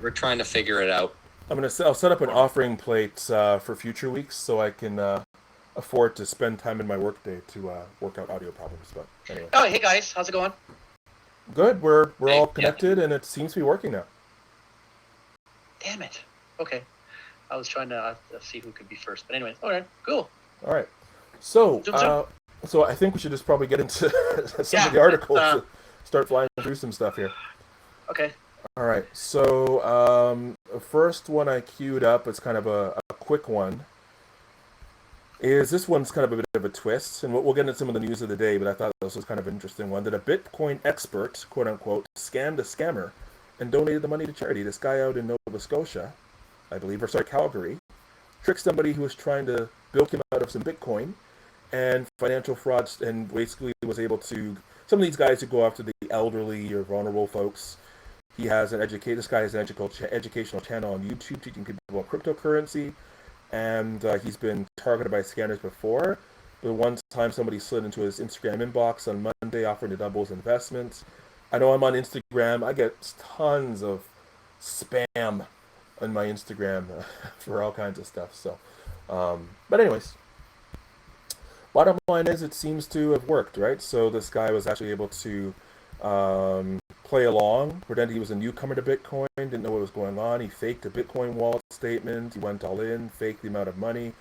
we're trying to figure it out. I'll set up an offering plate for future weeks so I can afford to spend time in my workday to work out audio problems. But anyway. Oh, hey guys, how's it going? Good. We're all connected, and it seems to be working now. Damn it. Okay. I was trying to see who could be first, but anyway, all right, cool. All right. So I think we should just probably get into some of the articles. Start flying through some stuff here. Okay. All right. So the first one I queued up, it's kind of a quick one. This one's kind of a bit of a twist, and we'll get into some of the news of the day, but I thought this was kind of an interesting one, that a Bitcoin expert, quote unquote, scammed a scammer and donated the money to charity. This guy out in Nova Scotia, I believe, Calgary, tricked somebody who was trying to bilk him out of some Bitcoin and financial frauds, and basically was able to, some of these guys who go after the elderly or vulnerable folks, this guy has an educational channel on YouTube teaching people about cryptocurrency, and he's been targeted by scammers before. But one time somebody slid into his Instagram inbox on Monday offering to double his investments. I know I'm on Instagram. I get tons of spam on my Instagram for all kinds of stuff. So, but anyways, bottom line is it seems to have worked, right? So this guy was actually able to play along, pretend he was a newcomer to Bitcoin, didn't know what was going on. He faked a Bitcoin wallet statement. He went all in, faked the amount of money.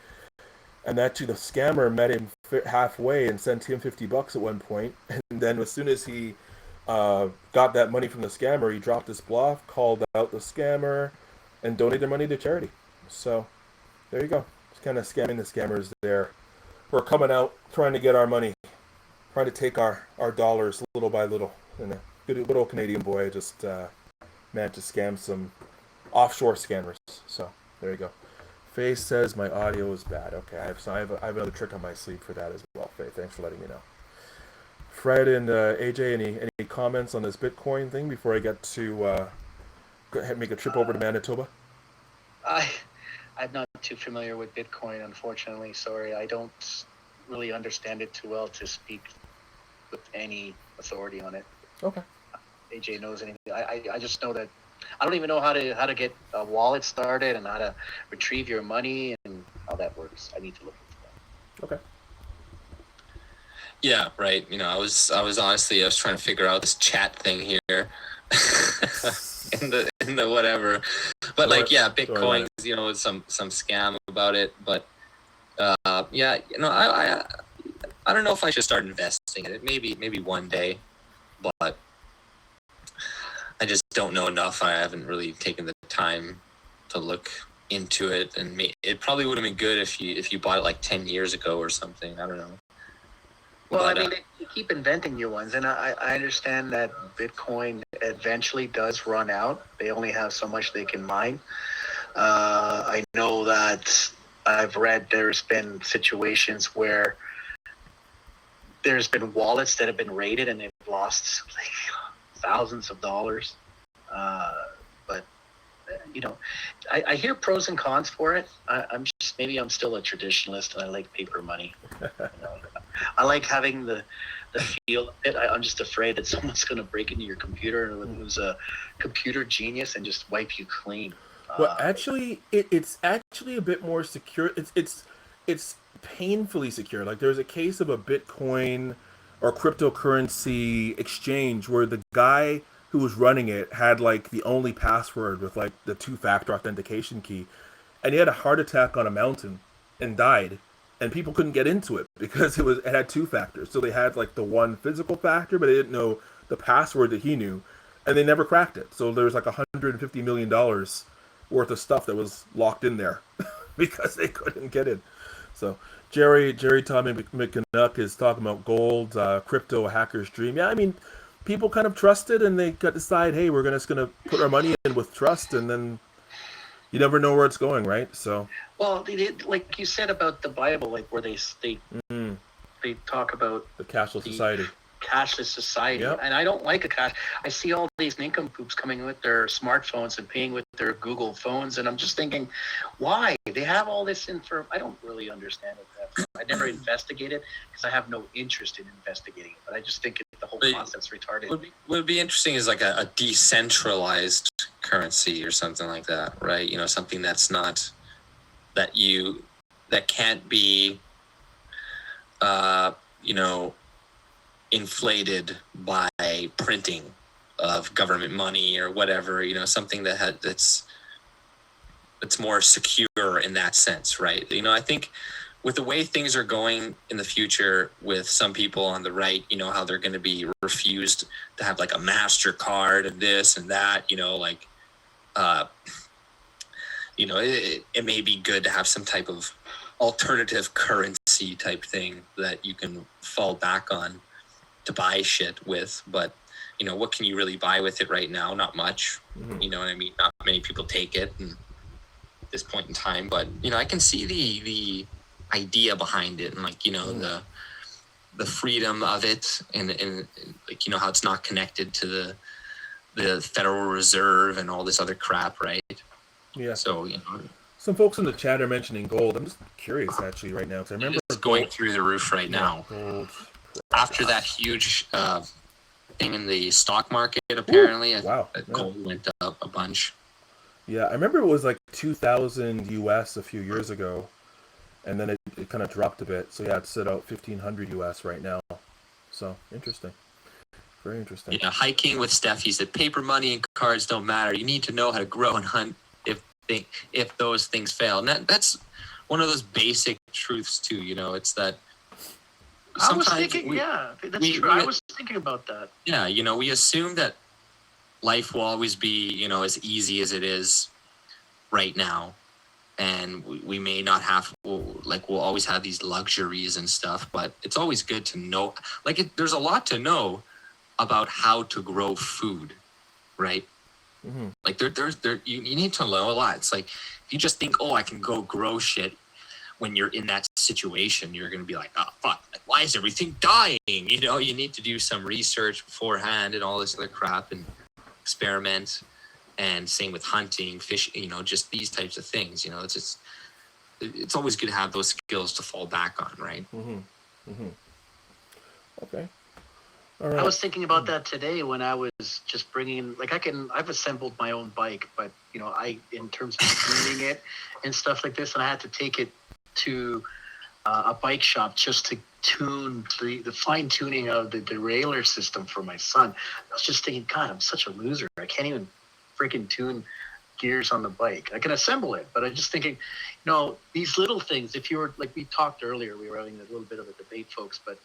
And actually the scammer met him halfway and sent him $50 at one point. And then as soon as he got that money from the scammer, he dropped his bluff, called out the scammer, and donated money to charity. So there you go. Just kind of scamming the scammers there. We're coming out trying to get our money, trying to take our dollars little by little. And a good old Canadian boy just managed to scam some offshore scammers. So there you go. Faye says my audio is bad. Okay, I have another trick on my sleeve for that as well. Faye, thanks for letting me know. Fred and AJ, any comments on this Bitcoin thing before I get to go ahead and make a trip over to Manitoba? I'm not too familiar with Bitcoin, unfortunately. Sorry, I don't really understand it too well to speak with any authority on it. Okay. AJ knows anything. I just know that I don't even know how to get a wallet started and how to retrieve your money and how that works. I need to look into that. Okay. Yeah, right. I was honestly trying to figure out this chat thing here in the whatever. But Bitcoin, some scam about it. But I don't know if I should start investing in it. Maybe one day, but I just don't know enough. I haven't really taken the time to look into it, and it probably would have been good if you bought it like 10 years ago or something. I don't know. Well, they keep inventing new ones, and I understand that Bitcoin eventually does run out. They only have so much they can mine. I know that I've read there's been situations where there's been wallets that have been raided and they've lost thousands of dollars. But I hear pros and cons for it. Maybe I'm still a traditionalist and I like paper money. I like having the feel of it. I'm just afraid that someone's going to break into your computer who's a computer genius and just wipe you clean. Well, actually, it's actually a bit more secure. It's painfully secure. Like there's a case of a Bitcoin or cryptocurrency exchange where the guy who was running it had like the only password with like the 2-factor authentication key, and he had a heart attack on a mountain and died, and people couldn't get into it because it had 2 factors. So they had like the one physical factor, but they didn't know the password that he knew, and they never cracked it. So there was like $150 million worth of stuff that was locked in there because they couldn't get in. So Jerry Tommy McCannuck is talking about gold, crypto hacker's dream. Yeah, I mean, people kind of trusted, and they got to decide, hey, we're just going to put our money in with trust, and then you never know where it's going, right? So, well, like you said about the Bible, like where they talk about the cashless society. Cashless society, yep. And I don't like a cash. I see all these nincompoops coming with their smartphones and paying with their Google phones, and I'm just thinking, why? They have all this info. I don't really understand it. I never investigated because I have no interest in investigating it. But I just think the whole concept's retarded. What would be interesting is like a decentralized currency or something like that, right? Something that's not that can't be inflated by printing of government money or whatever, something that's more secure in that sense, right? I think with the way things are going in the future with some people on the right, how they're going to be refused to have like a MasterCard and this and that, it may be good to have some type of alternative currency type thing that you can fall back on to buy shit with. But, what can you really buy with it right now? Not much. Mhm. You know what I mean? Not many people take it at this point in time. But, I can see the idea behind it and the freedom of it and like, how it's not connected to the Federal Reserve and all this other crap, right? Yeah. So, Some folks in the chat are mentioning gold. I'm just curious actually right now because I remember it's going through the roof right now. Gold. After that huge thing in the stock market, apparently, wow. Gold went up a bunch. Yeah, I remember it was like 2,000 US a few years ago, and then it kind of dropped a bit. So yeah, it's at about 1,500 US right now. So interesting. Very interesting. Yeah, hiking with Steph, he said, paper money and cards don't matter. You need to know how to grow and hunt if those things fail. And that's one of those basic truths too. It's that I was thinking, that's true. I was thinking about that. Yeah, we assume that life will always be, as easy as it is right now. And we may not have, we'll always have these luxuries and stuff, but it's always good to know, there's a lot to know about how to grow food, right? Mm-hmm. Like you need to know a lot. It's like, if you just think, I can go grow shit, when you're in that situation, you're going to be like, oh, fuck, why is everything dying? You need to do some research beforehand and all this other crap and experiment. And same with hunting, fishing, just these types of things, it's always good to have those skills to fall back on, right? Mm-hmm. Mm-hmm. Okay. All right. I was thinking about that today when I was just bringing, I've assembled my own bike, but, in terms of tuning it and stuff like this, and I had to take it to a bike shop just to tune the fine tuning of the derailleur system for my son. I was just thinking, God, I'm such a loser. I can't even freaking tune gears on the bike. I can assemble it, but I'm just thinking, these little things, if you were, like we talked earlier, we were having a little bit of a debate, folks, but,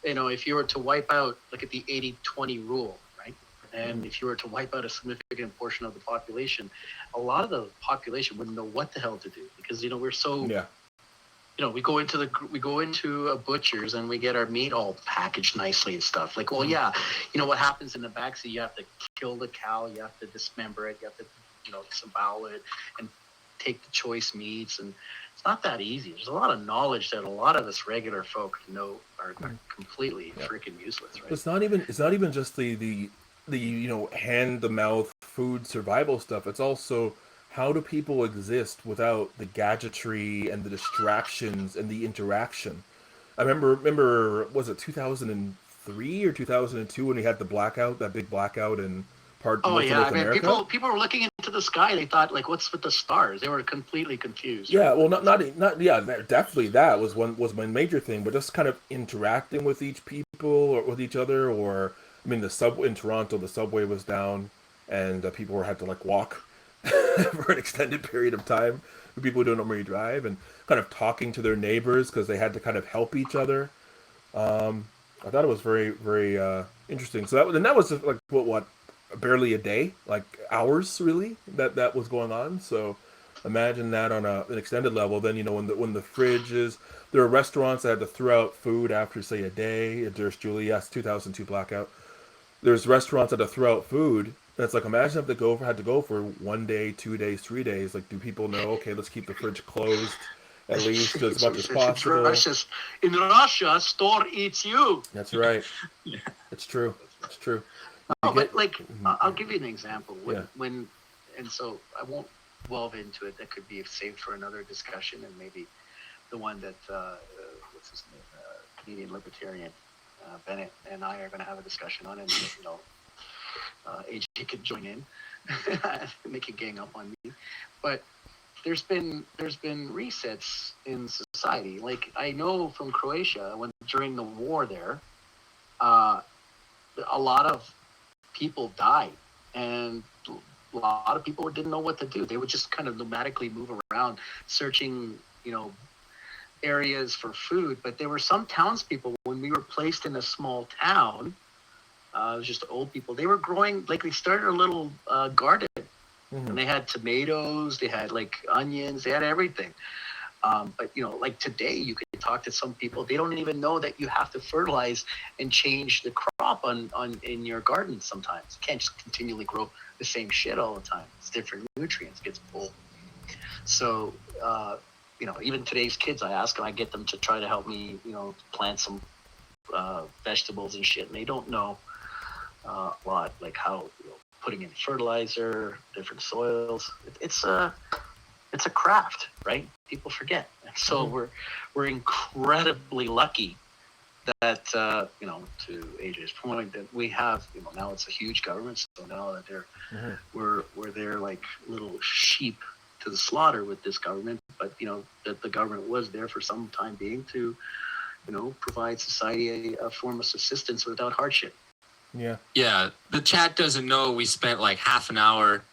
if you were to wipe out, look at the 80-20 rule, right? And if you were to wipe out a significant portion of the population, a lot of the population wouldn't know what the hell to do because, we're so... Yeah. We go into a butcher's and we get our meat all packaged nicely and stuff. Like, well, yeah, what happens in the backseat? You have to kill the cow, you have to dismember it, you have to, disembowel it, and take the choice meats. And it's not that easy. There's a lot of knowledge that a lot of us regular folk know are completely freaking useless, right? It's not even just the hand to mouth food survival stuff. It's also, how do people exist without the gadgetry and the distractions and the interaction? I remember, was it 2003 or 2002 when we had that big blackout in most of North America? People were looking into the sky. They thought, what's with the stars? They were completely confused. Yeah, right? Well, definitely that was my major thing, but just kind of interacting with each people or with each other, or the subway in Toronto, the subway was down, and people had to walk for an extended period of time for people who don't normally drive, and kind of talking to their neighbors because they had to kind of help each other. I thought it was very, very interesting. So that was what barely a day, hours really that was going on. So imagine that on an extended level. Then when the fridges, there are restaurants that had to throw out food after say a day. There's Julie, yes, 2002 blackout. There's restaurants that had to throw out food. That's imagine if they had to go for 1 day, 2 days, 3 days. Do people know? Okay, let's keep the fridge closed at least as much as possible. In Russia, store eats you. That's right. Yeah. It's true. It's true. I'll give you an example. So I won't delve into it. That could be saved for another discussion, and maybe the one that what's his name, Canadian Libertarian Bennett and I are going to have a discussion on, and AJ could join in. make a gang up on me, but there's been resets in society. Like I know from Croatia when during the war there, a lot of people died, and a lot of people didn't know what to do. They would just kind of nomadically move around, searching, areas for food. But there were some townspeople when we were placed in a small town. It was just old people. They were growing, like they started a little garden, and they had tomatoes, they had like onions, they had everything. But like today, you can talk to some people. They don't even know that you have to fertilize and change the crop in your garden. Sometimes you can't just continually grow the same shit all the time. It's different nutrients gets pulled. So even today's kids, I get them to try to help me, plant some vegetables and shit, and they don't know a lot, like how putting in fertilizer, different soils. It's a craft, right? People forget. And so we're incredibly lucky that to AJ's point, that we have, now it's a huge government. So now that we're there like little sheep to the slaughter with this government, but that the government was there for some time being to provide society a form of subsistence without hardship. Yeah, the chat doesn't know we spent like half an hour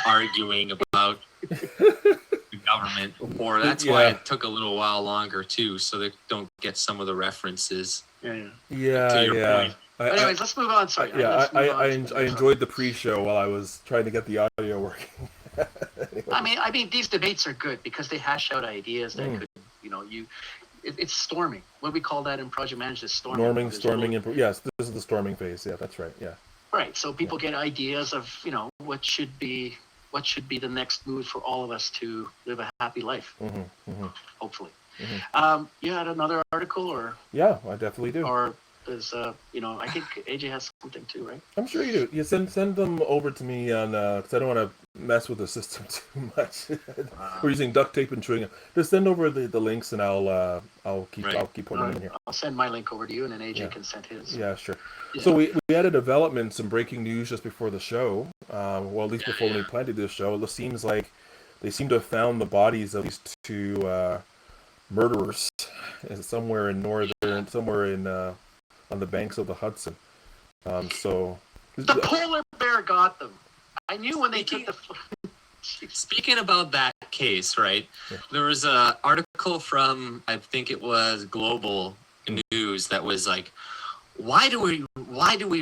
arguing about the government before. That's why it took a little while longer too, so they don't get some of the references. To your point. Anyways, let's move on. Sorry. I enjoyed the pre-show while I was trying to get the audio working. Anyway. I mean, these debates are good because they hash out ideas that could, it's storming. What we call that in project management is storming. Storming. Yes, this is the storming phase. Yeah, that's right. Yeah. Right. So people get ideas of, what should be the next move for all of us to live a happy life. Hopefully. You had another article, or? Yeah, I definitely do. Or is I think AJ has something too, right? I'm sure you do. You send them over to me on because I don't want to mess with the system too much. We're using duct tape and chewing. Just send over the links, and I'll keep putting them in here. I'll send my link over to you, and then AJ can send his. Yeah, sure. Yeah. So we had a development, some breaking news just before the show. Well, at least before we planned to do the show. It seems like they seem to have found the bodies of these two murderers somewhere in on the banks of the Hudson. So the polar bear got them. I knew when they took the. Speaking about that case, right? Yeah. There was an article from, I think it was Global News, that was like, why do we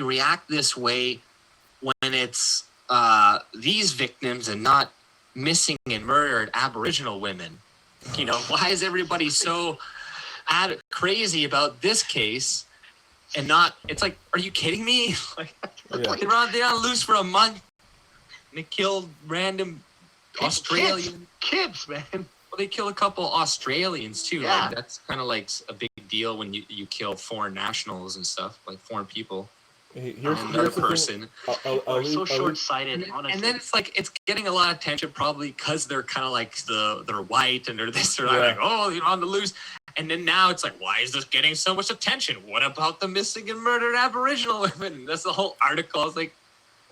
react this way when it's these victims and not missing and murdered Aboriginal women? Why is everybody so crazy about this case? And not, it's like, are you kidding me? They're on loose for a month. And they killed random Australian kids, man. Well, they kill a couple Australians too. Yeah. Like, that's kind of like a big deal when you kill foreign nationals and stuff, like foreign people. Here's another person. We're so short-sighted, honestly. And then it's getting a lot of attention probably because they're kind of like they're white and they're this, they're like, on the loose. And then now it's like, why is this getting so much attention? What about the missing and murdered Aboriginal women? That's the whole article. I was like,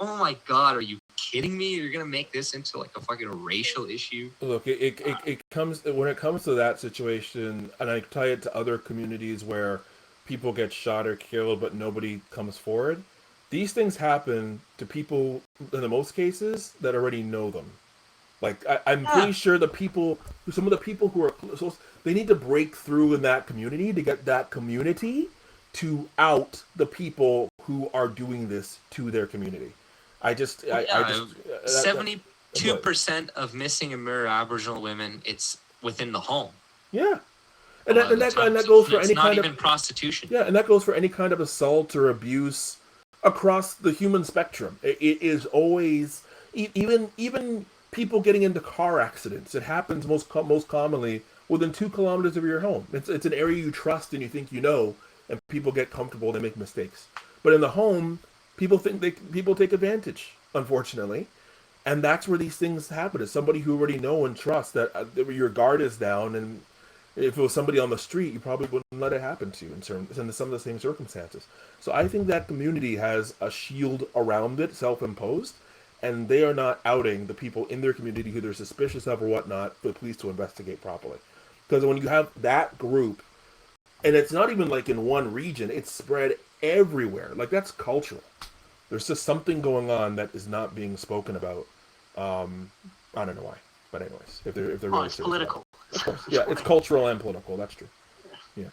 oh my God, are you kidding me? You're going to make this into like a fucking racial issue? Look, it comes, when it comes to that situation, and I tie it to other communities where people get shot or killed, but nobody comes forward. These things happen to people, in the most cases, that already know them. Like, I'm pretty sure some of the people who are close, they need to break through in that community to get that community to out the people who are doing this to their community. 72% of missing and murdered Aboriginal women, it's within the home. Yeah. And that goes for any kind of... It's not even prostitution. Yeah, and that goes for any kind of assault or abuse across the human spectrum. It is always... Even people getting into car accidents. It happens most commonly within 2 kilometers of your home. It's an area you trust and you think you know, and people get comfortable, they make mistakes. But in the home, people take advantage, unfortunately. And that's where these things happen. It's somebody who already know and trust that your guard is down, and if it was somebody on the street, you probably wouldn't let it happen to you in some of the same circumstances. So I think that community has a shield around it, self-imposed, and they are not outing the people in their community who they're suspicious of or whatnot for the police to investigate properly. Because when you have that group, and it's not even like in one region, it's spread everywhere. Like, that's cultural. There's just something going on that is not being spoken about. I don't know why, but anyways, if they're really it's serious political. about it. Of course. Yeah, it's cultural and political. That's true. Yeah.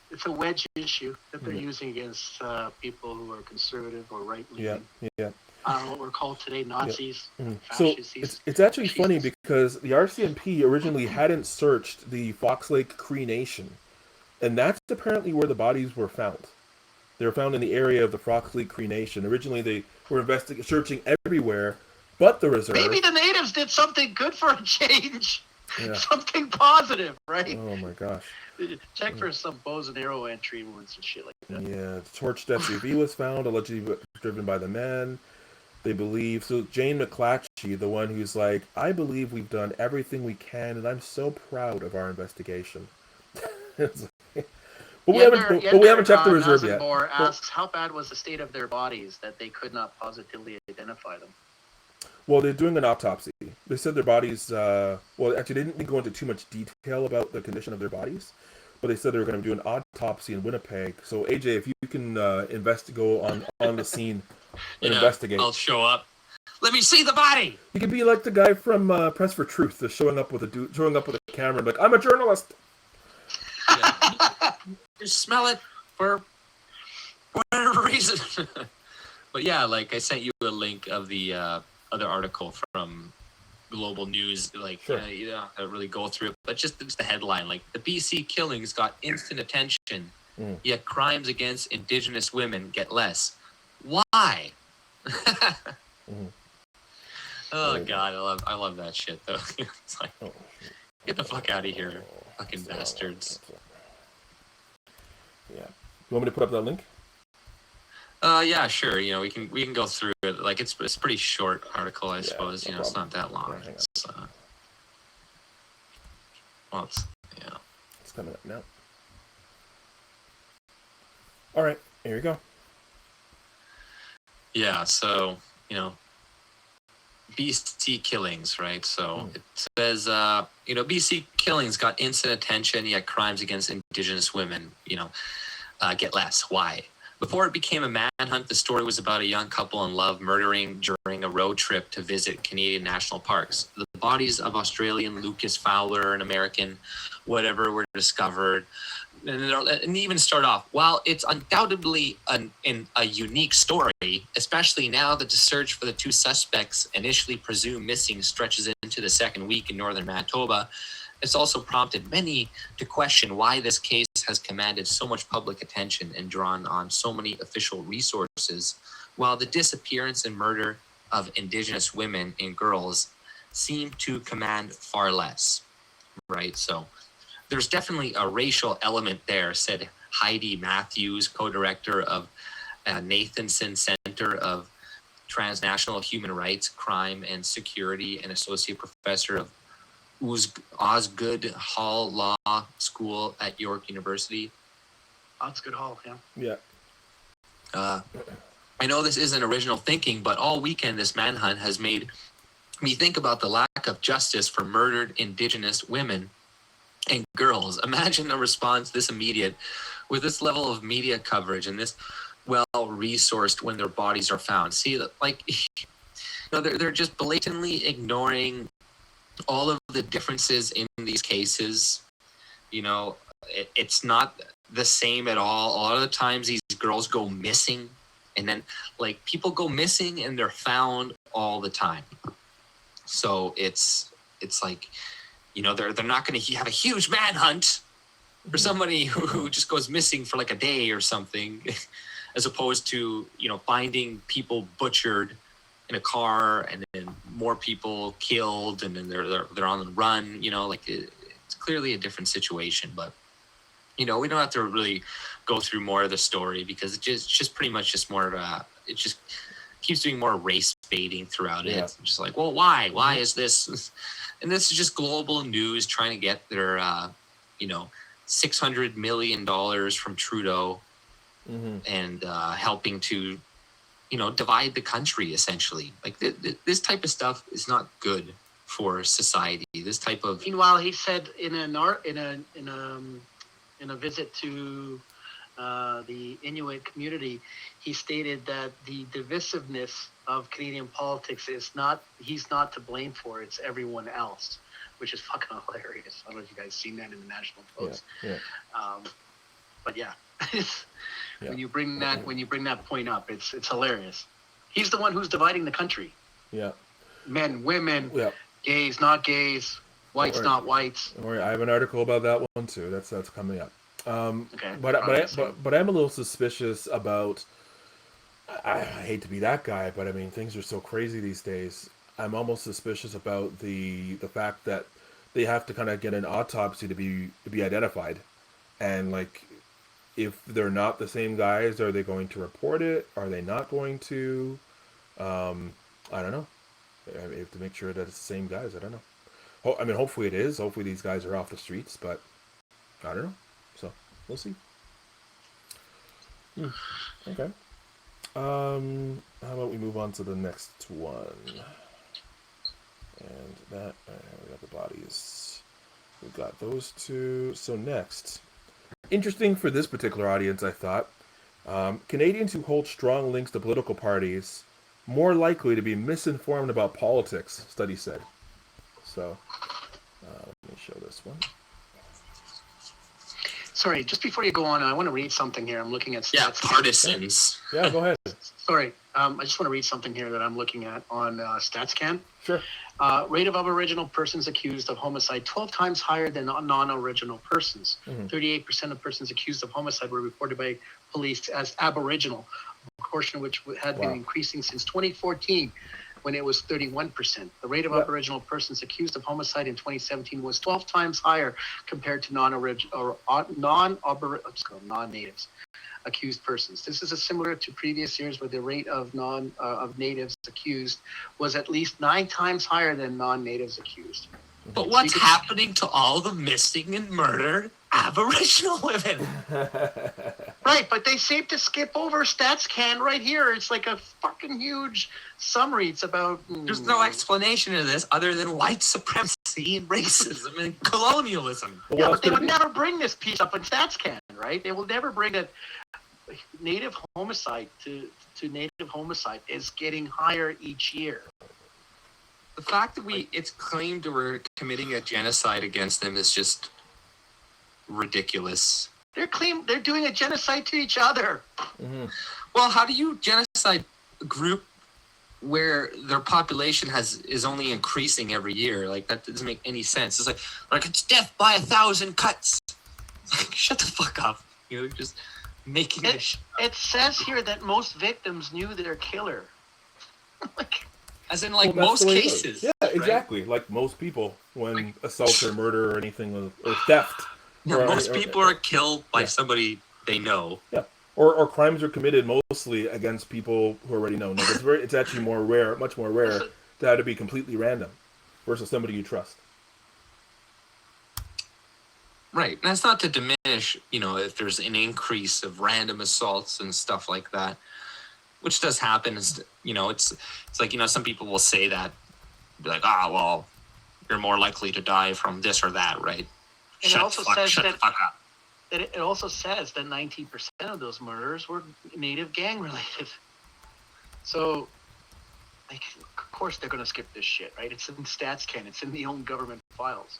It's a wedge issue that they're using against people who are conservative or right-leaning. Yeah. I don't know what we're called today, Nazis, So fascists. it's actually funny because the RCMP originally hadn't searched the Fox Lake Cree Nation, and that's apparently where the bodies were found. They were found in the area of the Fox Lake Cree Nation. Originally, they were searching everywhere but the reserve. Maybe the natives did something good for a change. Yeah. Something positive, right? Oh my gosh. Check for some bows and arrow entry wounds and shit like that. Yeah, the torched SUV was found, allegedly driven by the men. They believe, so Jane McLeod, the one who's like, I believe we've done everything we can, and I'm so proud of our investigation. But we haven't checked the reserve yet. Nazenbor asks, how bad was the state of their bodies that they could not positively identify them? Well, they're doing an autopsy. They said their bodies, well, actually, they didn't go into too much detail about the condition of their bodies, but they said they were going to do an autopsy in Winnipeg. So, AJ, if you can go on the scene and investigate. I'll show up. Let me see the body. You could be like the guy from Press for Truth, that's showing up with a camera, like, I'm a journalist. Yeah. You smell it for whatever reason. But yeah, like I sent you a link of the other article from Global News, like sure. I really go through it, but just the headline, like the BC killings got instant attention, yet crimes against Indigenous women get less. Why? Oh God, I love that shit though. It's like, get the fuck out of here, fucking bastards. Yeah. You want me to put up that link? Yeah, sure. We can go through it. Like it's a pretty short article, I suppose. No it's not that long. Yeah, it's coming up now. All right, here you go. Yeah, so BC killings, right? So it says, BC killings got instant attention, yet crimes against Indigenous women, get less. Why? Before it became a manhunt, the story was about a young couple in love murdering during a road trip to visit Canadian national parks. The bodies of Australian Lucas Fowler and American whatever were discovered. And even start off, while it's undoubtedly a unique story, especially now that the search for the two suspects initially presumed missing stretches into the second week in northern Manitoba, it's also prompted many to question why this case has commanded so much public attention and drawn on so many official resources, while the disappearance and murder of Indigenous women and girls seem to command far less, right? So there's definitely a racial element there, said Heidi Matthews, co-director of Nathanson Center of Transnational Human Rights, Crime and Security, and associate professor of Osgoode Hall Law School at York University. Osgoode Hall, yeah. I know this isn't original thinking, but all weekend this manhunt has made me think about the lack of justice for murdered Indigenous women and girls. Imagine a response this immediate with this level of media coverage and this well-resourced when their bodies are found. See, like, they're just blatantly ignoring all of the differences in these cases. It's not the same at all. A lot of the times these girls go missing, and then like people go missing and they're found all the time. So it's like, they're not going to have a huge manhunt for somebody who just goes missing for like a day or something, as opposed to, finding people butchered in a car and then more people killed and then they're on the run. It's clearly a different situation, but we don't have to really go through more of the story because it's just pretty much just more of it just keeps doing more race baiting throughout it. It's just like, well, why is this? And this is just global news trying to get their $600 million from Trudeau and helping to divide the country essentially. Like this type of stuff is not good for society. This type of. Meanwhile, he said in a visit to the Inuit community, he stated that the divisiveness of Canadian politics he's not to blame for. It's everyone else, which is fucking hilarious. I don't know if you guys seen that in the National Post. Yeah. But yeah. When you bring that point up, it's hilarious. He's the one who's dividing the country. Yeah. Men, women, gays, not gays, whites, not whites. Don't worry, I have an article about that one too. That's coming up. Okay. But I'm a little suspicious about. I hate to be that guy, but I mean things are so crazy these days. I'm almost suspicious about the fact that they have to kind of get an autopsy to be identified, and like. If they're not the same guys, are they going to report it? Are they not going to? I don't know. I have to make sure that it's the same guys. I don't know. I mean, hopefully it is. Hopefully these guys are off the streets, but I don't know. So we'll see. Okay. How about we move on to the next one? And that we got the bodies. We got those two. So next. Interesting for this particular audience, I thought. Canadians who hold strong links to political parties more likely to be misinformed about politics, study said. So, let me show this one. Sorry, just before you go on, I want to read something here. I'm looking at stats. Yeah, partisans. Yeah, go ahead. Sorry, I just want to read something here that I'm looking at on StatsCan. Sure. Rate of Aboriginal persons accused of homicide 12 times higher than non-Aboriginal persons. 38% of persons accused of homicide were reported by police as Aboriginal, a proportion of which had been increasing since 2014 when it was 31%. The rate of Aboriginal persons accused of homicide in 2017 was 12 times higher compared to non-natives accused persons. This is similar to previous years where the rate of natives accused was at least 9 times higher than non-natives accused. But what's happening to all the missing and murdered Aboriginal women? Right, but they seem to skip over StatsCan right here. It's like a fucking huge summary. It's about... There's no explanation of this other than white supremacy and racism and colonialism. Yeah, but they would never bring this piece up in StatsCan, right? They will never bring it. Native homicide to native homicide is getting higher each year. The fact that it's claimed that we're committing a genocide against them is just ridiculous. They're doing a genocide to each other. Mm-hmm. Well, how do you genocide a group where their population is only increasing every year? Like that doesn't make any sense. It's like it's death by 1,000 cuts. Like, shut the fuck up. Just making this. It says here that most victims knew their killer. As in, most cases. Yeah, exactly. Right? Like most people, when assault or murder or anything, or theft. Yeah, most people are killed by somebody they know. Yeah, or crimes are committed mostly against people who already know. No, it's actually more rare, much more rare, to have to be completely random versus somebody you trust. Right, and that's not to diminish, if there's an increase of random assaults and stuff like that, which does happen. It's like, some people will say that, be like, well, you're more likely to die from this or that, right? And shut the fuck up. It also says that 19% of those murders were Native gang related. So, of course they're going to skip this shit, right? It's in StatsCan. It's in the own government files.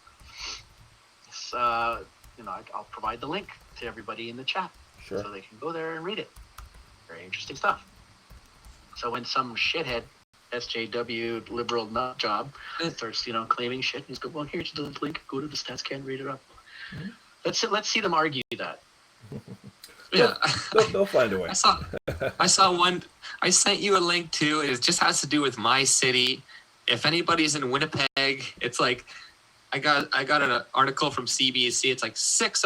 It's, I'll provide the link to everybody in the chat. Sure. So they can go there and read it. Very interesting stuff. So when some shithead SJW liberal nut job starts, claiming shit, he's going, well, here's the link. Go to the StatsCan, read it up. Mm-hmm. Let's see them argue that. Yeah, they'll find a way. I saw one. I sent you a link too. It just has to do with my city. If anybody's in Winnipeg, it's like I got an article from CBC. It's like sex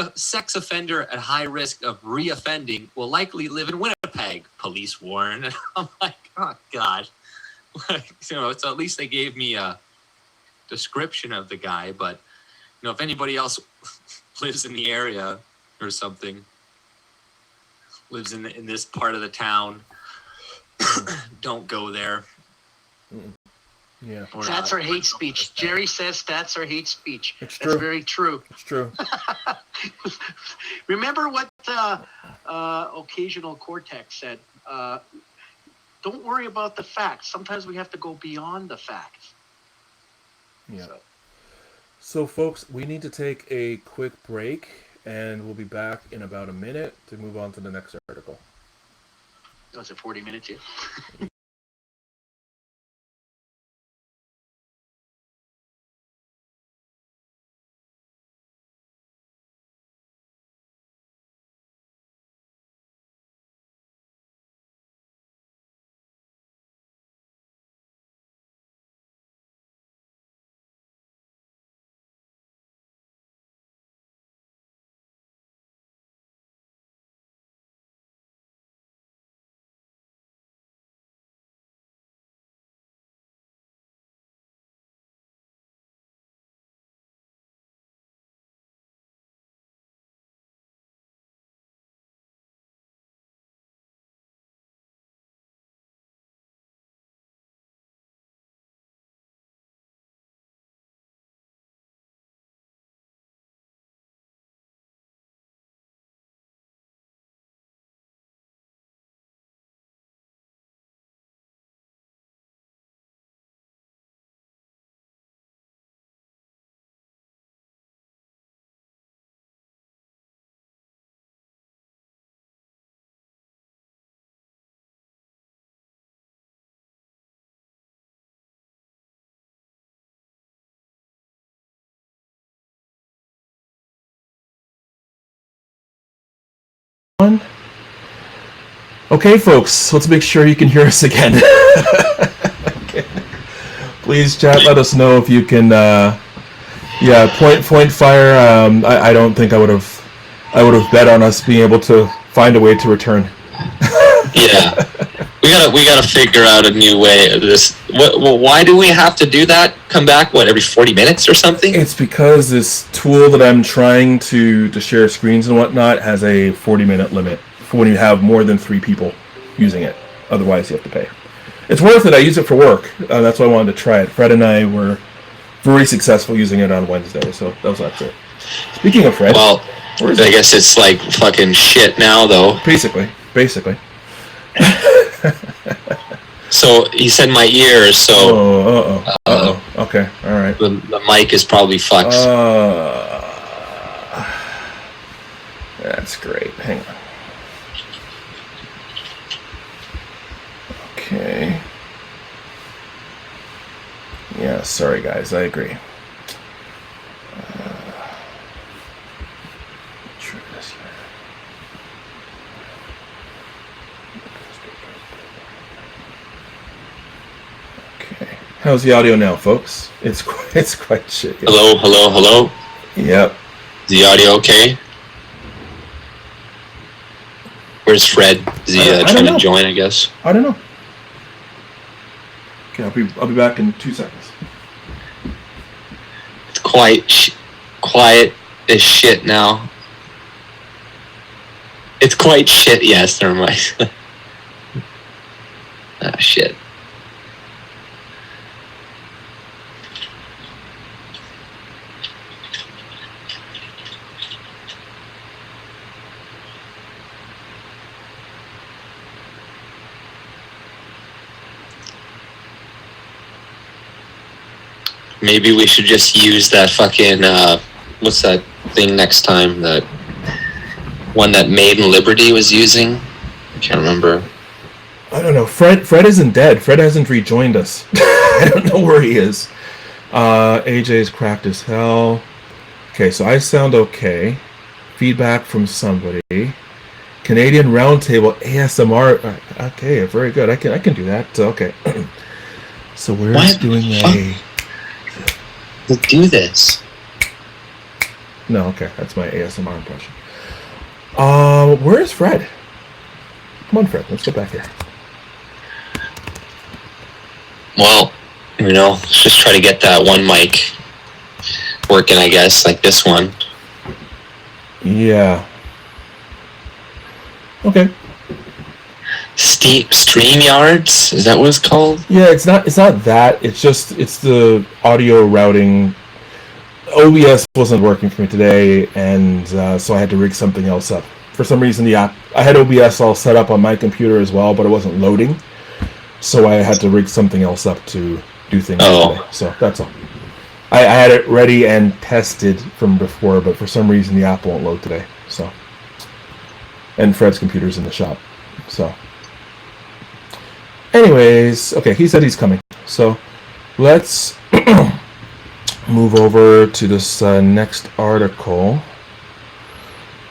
offender at high risk of reoffending will likely live in Winnipeg. Police warn. And I'm like, oh God. So at least they gave me a description of the guy. But if anybody else lives in the area or something, lives in this part of the town, don't go there. Yeah, Stats are hate speech. Jerry says stats are hate speech. It's That's true. very true. It's true. Remember what Occasional Cortex said? Don't worry about the facts. Sometimes we have to go beyond the facts. Yeah. So, folks, we need to take a quick break, and we'll be back in about a minute to move on to the next article. Was it 40 minutes yet? Okay, folks, let's make sure you can hear us again. Okay. Please, chat, let us know if you can. Point fire. I don't think I would have bet on us being able to find a way to return. Yeah, we gotta figure out a new way of this. Why do we have to do that? Come back every 40 minutes or something? It's because this tool that I'm trying to share screens and whatnot has a 40-minute limit for when you have more than 3 people using it. Otherwise, you have to pay. It's worth it. I use it for work. That's why I wanted to try it. Fred and I were very successful using it on Wednesday, so that's it. Speaking of Fred, well, I guess it's like fucking shit now, though. Basically. So he said my ears. So. Okay. All right. The mic is probably fucked. That's great. Hang on. Okay. Yeah, sorry guys, I agree. Try this here. Okay. How's the audio now, folks? It's quite shit. Hello. Yep. Is the audio okay? Where's Fred? Is he trying to join, I guess? I don't know. Okay, I'll be back in 2 seconds. It's quiet as shit now. It's quite shit. Yes, never mind. Ah, shit. Maybe we should just use that fucking, what's that thing next time? That one that Made in Liberty was using? I can't remember. I don't know. Fred isn't dead. Fred hasn't rejoined us. I don't know where he is. AJ's cracked as hell. Okay, so I sound okay. Feedback from somebody. Canadian Roundtable ASMR. Okay, very good. I can do that. Okay. So we're doing a... Let's do this. No, okay, that's my ASMR impression. Where's Fred? Come on, Fred, let's get back here. Well, let's just try to get that one mic working, I guess, like this one. Yeah. Okay. StreamYards? Is that what it's called? Yeah, it's not that. It's the audio routing. OBS wasn't working for me today, and so I had to rig something else up. For some reason, I had OBS all set up on my computer as well, but it wasn't loading. So I had to rig something else up to do things today. So that's all. I had it ready and tested from before, but for some reason the app won't load today. So, and Fred's computer's in the shop. So, anyways, okay, he said he's coming. So, let's move over to this next article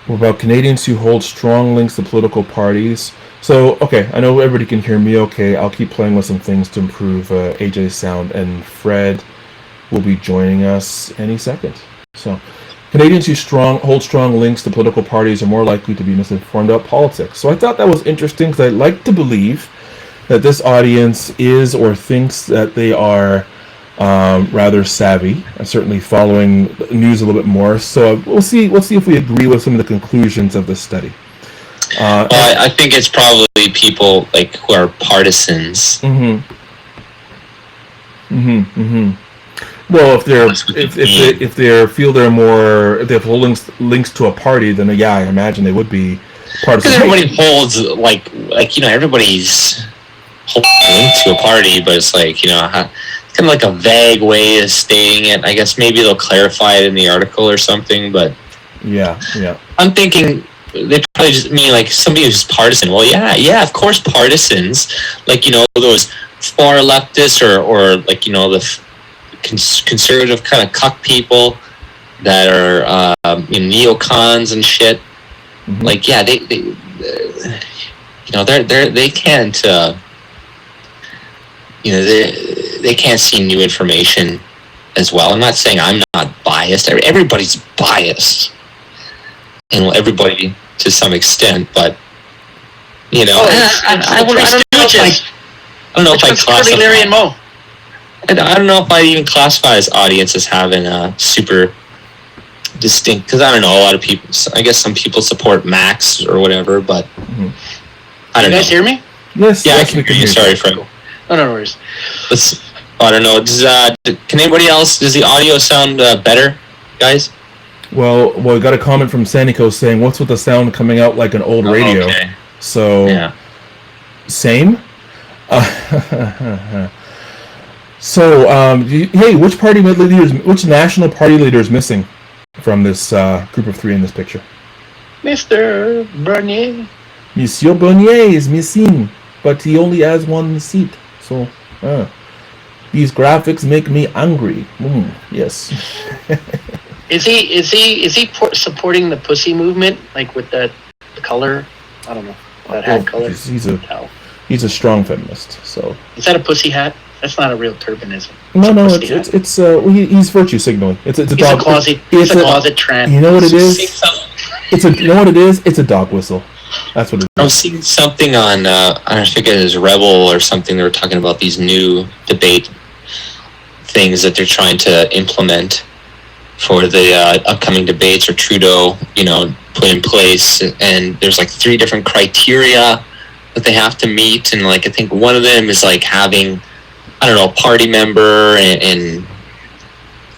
about Canadians who hold strong links to political parties. So, okay, I know everybody can hear me okay. I'll keep playing with some things to improve AJ's sound, and Fred will be joining us any second. So, Canadians who hold strong links to political parties are more likely to be misinformed about politics. So I thought that was interesting because I like to believe that this audience is or thinks that they are rather savvy, and certainly following news a little bit more. So we'll see if we agree with some of the conclusions of this study. I think it's probably people like who are partisans. Well, if they feel they're more, if they have links to a party, then yeah, I imagine they would be partisan. Because everybody holds like everybody's holding a link to a party, but it's like kind of like a vague way of stating it. I guess maybe they'll clarify it in the article or something, but yeah. I'm thinking they probably just mean like somebody who's partisan. Well, yeah, of course, partisans, like those far leftists or like the conservative kind of cuck people that are neocons and shit. Mm-hmm. Like they can't they can't see new information as well. I'm not saying I'm not biased. Everybody's biased, everybody to some extent, but I don't know if I classify Larry and Mo. I don't know if I even classify as audience as having a super distinct, because I don't know, a lot of people, I guess some people support Max or whatever, but I don't know. You guys hear me? Yes. Yeah, I can hear you. Sorry, Frank. Oh, no worries. I don't know. Can anybody else, does the audio sound better, guys? Well, we got a comment from Sanico saying, what's with the sound coming out like an old radio? Okay. So, yeah. Same? So, hey, which national party leader is missing from this group of three in this picture? Mr. Bernier. Monsieur Bernier is missing, but he only has one seat. So, these graphics make me angry. Yes. Is he supporting the pussy movement, like with the color? I don't know, that hat color. He's a strong feminist. So is that a pussy hat? That's not a real turban, is it? No, he's virtue signaling. It's a dog. He's a closet trans. You know what it is? You know what it is? It's a dog whistle. That's what it is. I was seeing something on I think it was Rebel or something. They were talking about these new debate things that they're trying to implement for the upcoming debates, or Trudeau, put in place, and there's like 3 different criteria that they have to meet, and like I think one of them is like having, I don't know, a party member and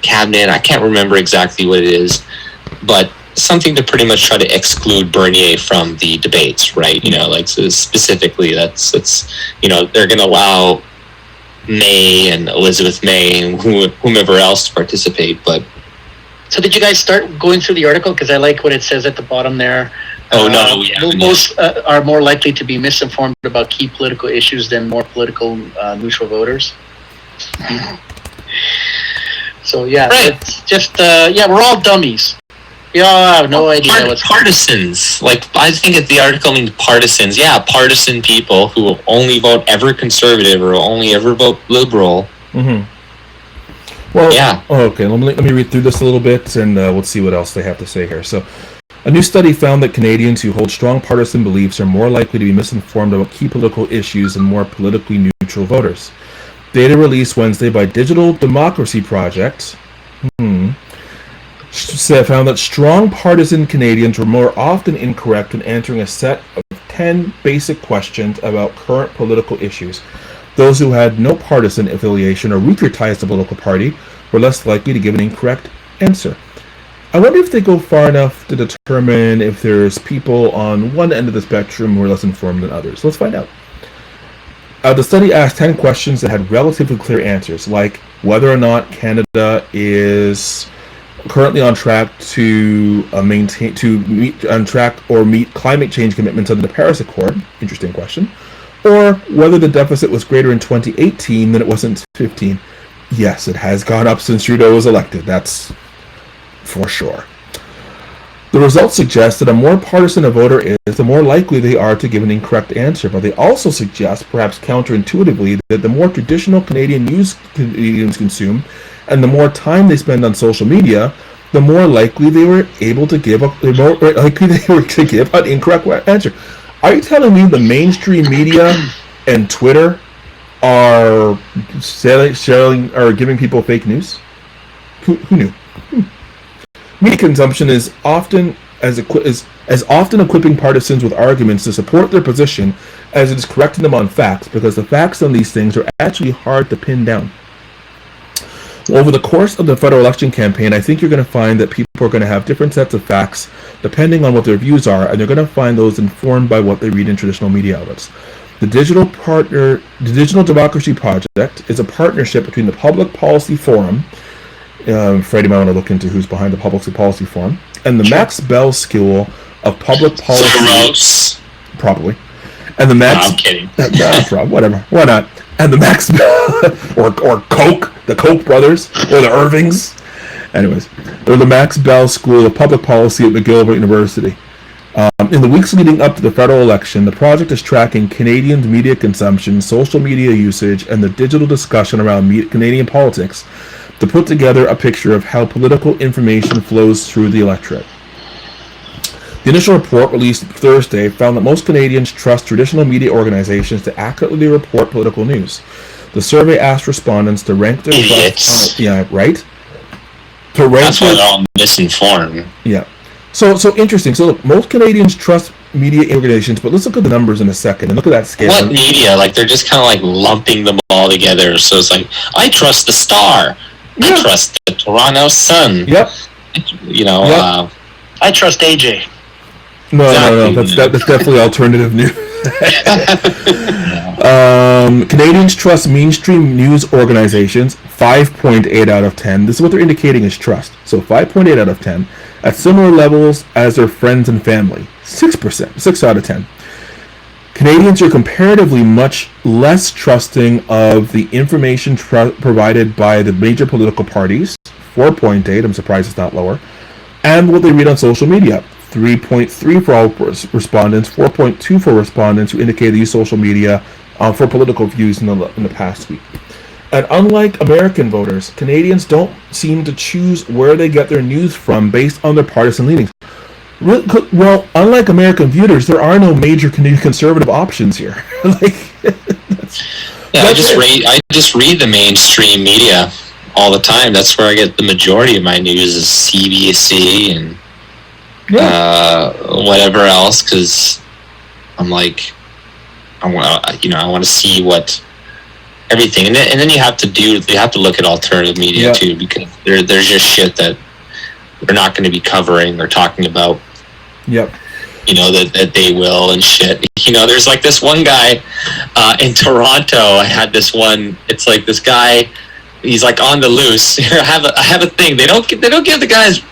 cabinet. I can't remember exactly what it is, but something to pretty much try to exclude Bernier from the debates, right? Like so specifically, that's they're going to allow May and Elizabeth May and whomever else to participate, but. So did you guys start going through the article? Because I like what it says at the bottom there. Oh, no, we haven't. Most are more likely to be misinformed about key political issues than more political neutral voters. So, yeah, right. It's just, we're all dummies. We all have no idea what's partisans. Like, I think the article means partisans. Yeah, partisan people who will only vote ever conservative or only ever vote liberal. Mm-hmm. Well, yeah. Okay, let me read through this a little bit, and we'll see what else they have to say here. So, a new study found that Canadians who hold strong partisan beliefs are more likely to be misinformed about key political issues than more politically neutral voters. Data released Wednesday by Digital Democracy Project found that strong partisan Canadians were more often incorrect when answering a set of 10 basic questions about current political issues. Those who had no partisan affiliation or weaker ties to a political party were less likely to give an incorrect answer. I wonder if they go far enough to determine if there's people on one end of the spectrum who are less informed than others. Let's find out. The study asked 10 questions that had relatively clear answers, like whether or not Canada is currently on track to meet climate change commitments under the Paris Accord. Interesting question. Or whether the deficit was greater in 2018 than it was in 2015. Yes, it has gone up since Trudeau was elected. That's for sure. The results suggest that the more partisan a voter is, the more likely they are to give an incorrect answer, but they also suggest, perhaps counterintuitively, that the more traditional Canadian news Canadians consume and the more time they spend on social media, the more likely they were to give an incorrect answer. Are you telling me the mainstream media and Twitter are giving people fake news? Who knew? Media consumption is often equipping partisans with arguments to support their position as it is correcting them on facts, because the facts on these things are actually hard to pin down. Over the course of the federal election campaign, I think you're going to find that people are going to have different sets of facts depending on what their views are, and they're going to find those informed by what they read in traditional media outlets. The Digital Democracy Project is a partnership between the Public Policy Forum, Freddie might want to look into who's behind the Public Policy Forum, and the Max Bell School of Public Policy. Probably. And the Max... No, I'm kidding. Whatever. Why not? And the Max Bell... or Koch, the Koch brothers, or the Irvings. Anyways, they're the Max Bell School of Public Policy at McGill University. In the weeks leading up to the federal election, the project is tracking Canadians' media consumption, social media usage, and the digital discussion around Canadian politics to put together a picture of how political information flows through the electorate. The initial report, released Thursday, found that most Canadians trust traditional media organizations to accurately report political news. The survey asked respondents to rank their idiots. Yeah, right. That's why they're all misinformed. Yeah. So interesting. So look, most Canadians trust media organizations, but let's look at the numbers in a second and look at that scale. What media? Like, they're just kind of like lumping them all together. So it's like, I trust the Star. Yeah. I trust the Toronto Sun. Yep. I trust AJ. No, that's definitely alternative news. Canadians trust mainstream news organizations 5.8 out of 10. This is what they're indicating is trust. So 5.8 out of 10 at similar levels as their friends and family. 6%, 6 out of 10. Canadians are comparatively much less trusting of the information provided by the major political parties, 4.8, I'm surprised it's not lower, and what they read on social media, 3.3 for all respondents, 4.2 for respondents who indicate they use social media for political views in the past week. And unlike American voters, Canadians don't seem to choose where they get their news from based on their partisan leanings. Well, unlike American voters, there are no major Canadian conservative options here. I just read the mainstream media all the time. That's where I get the majority of my news is CBC and whatever else, because I'm like, I want to see what everything, and then you have to look at alternative media too, because there's just shit that they're not going to be covering or talking about. Yep. That they will and shit. There's like this one guy in Toronto. I had this one. It's like this guy. He's like on the loose. Here, I have a thing. They don't give the guys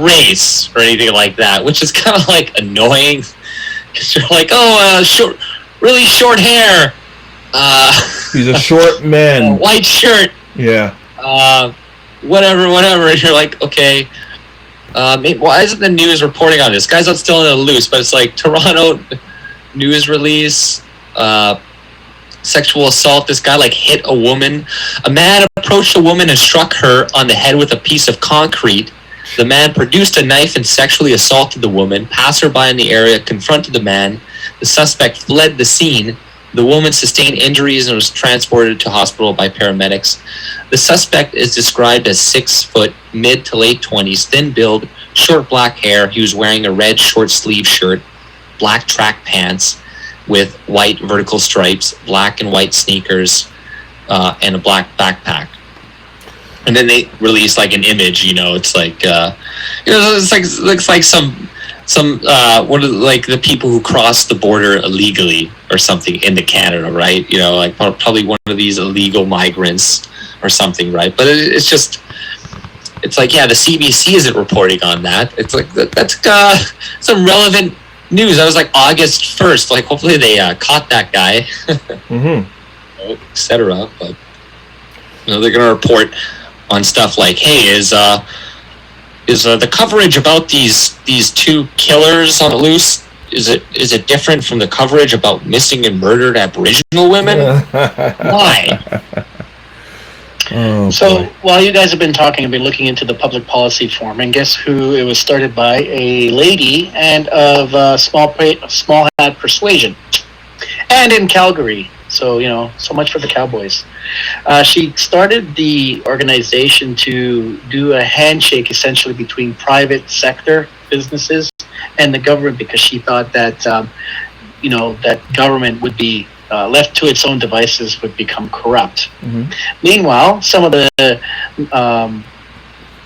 race or anything like that, which is kind of like annoying. Because you're like, really short hair. He's a short man. White shirt. Yeah. Whatever. And you're like, okay. Why isn't the news reporting on this? Guy's not still in the loose, but it's like Toronto news release, sexual assault. This guy hit a woman. A man approached a woman and struck her on the head with a piece of concrete. The man produced a knife and sexually assaulted the woman. Passerby in the area confronted the man. The suspect fled the scene. The woman sustained injuries and was transported to hospital by paramedics. The suspect is described as 6 foot, mid to late 20s, thin build, short black hair. He was wearing a red short sleeve shirt. black track pants with white vertical stripes, black and white sneakers, and a black backpack. And then they release like an image, it's like, it's looks like some one of like the people who crossed the border illegally or something into Canada, right? Like probably one of these illegal migrants or something, right? But it's like, yeah, the CBC isn't reporting on that. It's like that's some relevant news. I was like August 1st, like hopefully they caught that guy, etc. But they're gonna report on stuff like, hey, is the coverage about these two killers on the loose, is it different from the coverage about missing and murdered Aboriginal women? Why? Oh, So boy. while you guys have been talking, I've been looking into the public policy forum, and guess who? It was started by a lady and of small hat persuasion, and in Calgary. So so much for the Cowboys. She started the organization to do a handshake, essentially between private sector businesses and the government, because she thought that that government would be left to its own devices would become corrupt. Meanwhile, some of the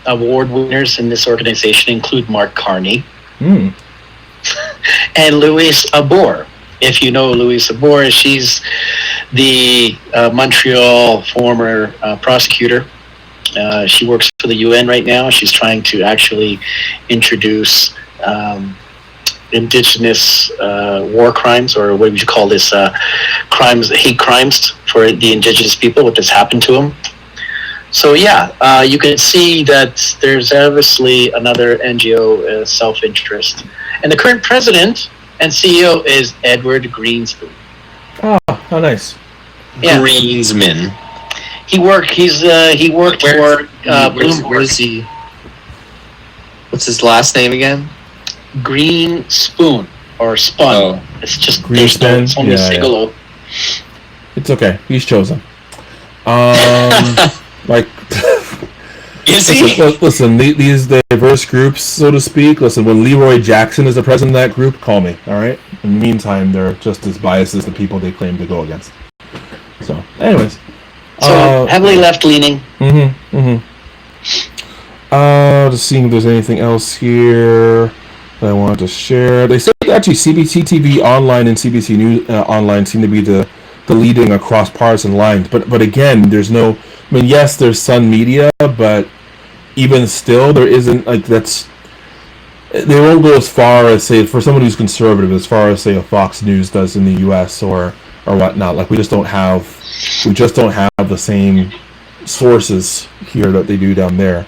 award winners in this organization include Mark Carney and Louise Arbour. If you know Louise Arbour, she's the Montreal former prosecutor. She works for the UN right now. She's trying to actually introduce Indigenous war crimes, or what would you call this, crimes, hate crimes for the Indigenous people, what has happened to them. So yeah, you can see that there's obviously another NGO self-interest. And the current president and CEO is Edward Greenspoon. Oh, how nice. Yeah. Greensman. He worked for Bloomberg. Where is he? What's his last name again? Greenspoon or Spun. Oh. It's just Greenspan? it's only Yeah, yeah. Sigalo. It's okay. He's chosen. Like, Is he? listen, these diverse groups, so to speak. Listen, when Leroy Jackson is the president of that group, call me. All right. In the meantime, they're just as biased as the people they claim to go against. So, anyways. So heavily left leaning. Just seeing if there's anything else here that I wanted to share. They said that actually CBC TV Online and CBC News Online seem to be the leading across partisan lines. But again, there's no. I mean, yes, there's Sun Media, but even still, there isn't like that's. They won't go as far as say for someone who's conservative, as far as say a Fox News does in the U.S. or whatnot. Like we just don't have the same sources here that they do down there.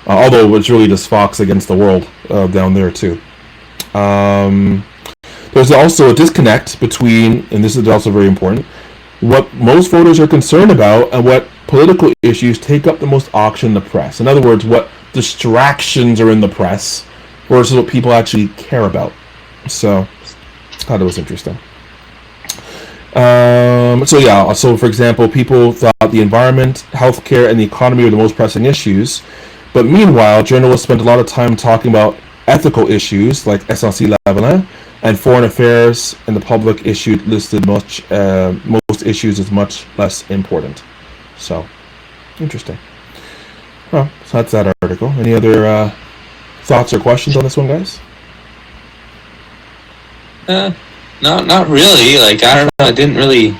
Although it's really just Fox against the world down there too. There's also a disconnect between, and this is also very important, what most voters are concerned about and what political issues take up the most oxygen in the press. In other words, what distractions are in the press versus what people actually care about. So, I thought it was interesting. So for example, people thought the environment, healthcare, and the economy were the most pressing issues. But meanwhile, journalists spent a lot of time talking about ethical issues like SNC Lavalin, and foreign affairs and the public listed most issues as much less important. So, interesting. Well, so that's that article. Any other thoughts or questions on this one, guys? Not really. Like, I don't know. I didn't really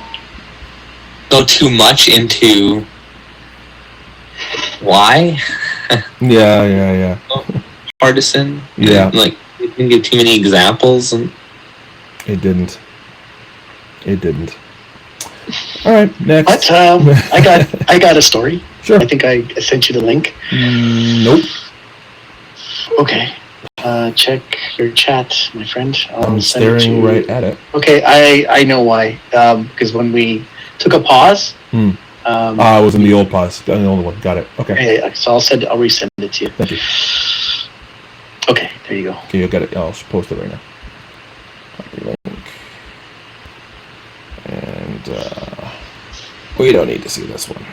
go too much into why. Yeah. Partisan. Yeah. Like, we didn't give too many examples. And It didn't. All right, next. But I got a story. Sure. I think I sent you the link. Nope. Okay. Check your chat, my friend. I'm staring right at it. Okay, I know why. Because when we took a pause. It was in the old pause. The old one. Got it. Okay. So I'll resend it to you. Thank you. Okay, there you go. Okay, you got it. I'll post it right now. Copy link. And we don't need to see this one.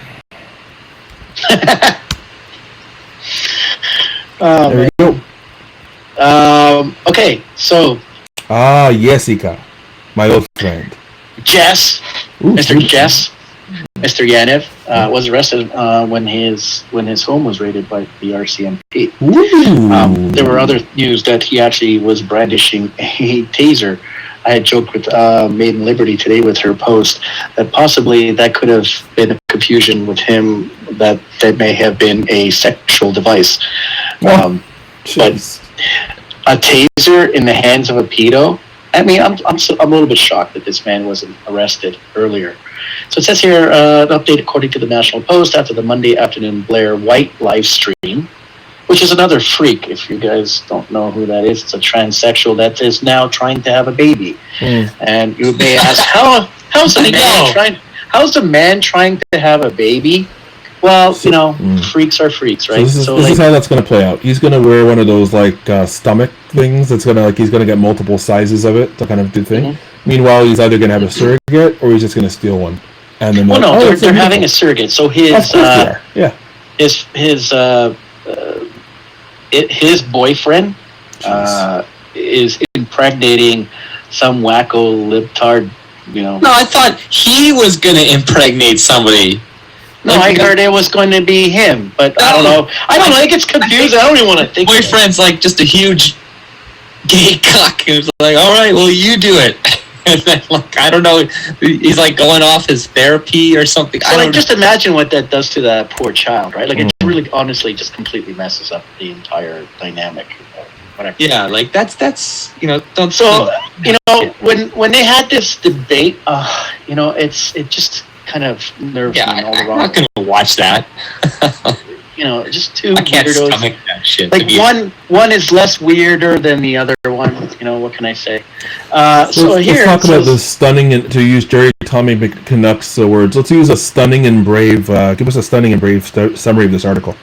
There we go. Okay, so Ah, Jessica, my old friend. Jess, Ooh, Mr. ooh. Jess, Mr. Yanev was arrested when his home was raided by the RCMP. Ooh. There were other news that he actually was brandishing a taser. I had joked with Maiden Liberty today with her post that possibly that could have been a confusion with him, that may have been a sexual device. Oh, But jeez. a taser in the hands of a pedo. I mean, I'm a little bit shocked that this man wasn't arrested earlier. So it says here, an update according to the National Post after the Monday afternoon Blair White live stream, which is another freak. If you guys don't know who that is, it's a transsexual that is now trying to have a baby. And you may ask, how's a man trying to have a baby? Well, freaks are freaks, right? So this is how that's going to play out. He's going to wear one of those stomach things that's going to he's going to get multiple sizes of it to kind of do thing. Mm-hmm. Meanwhile, he's either going to have a surrogate or he's just going to steal one. And then they're having a surrogate. So his his boyfriend is impregnating some wacko libtard. No, I thought he was going to impregnate somebody. No, I heard it was going to be him, but I don't know. It gets confused. I don't even want to think. Boyfriend's like just a huge gay cuck. He was like, all right, well, you do it. And then, I don't know. He's like going off his therapy or something. So just imagine what that does to that poor child, right? Like, it really, honestly, just completely messes up the entire dynamic. Whatever. Yeah, like that's don't. So when they had this debate, it just kind of nerves me all the wrong. I'm not gonna watch that. Just two I can't weirdos. stomach that shit. Like one is less weirder than the other one. What can I say? Let's talk about the stunning, and to use Jerry Tommy McCanuck's words. Let's use a stunning and brave. Give us a stunning and brave summary of this article.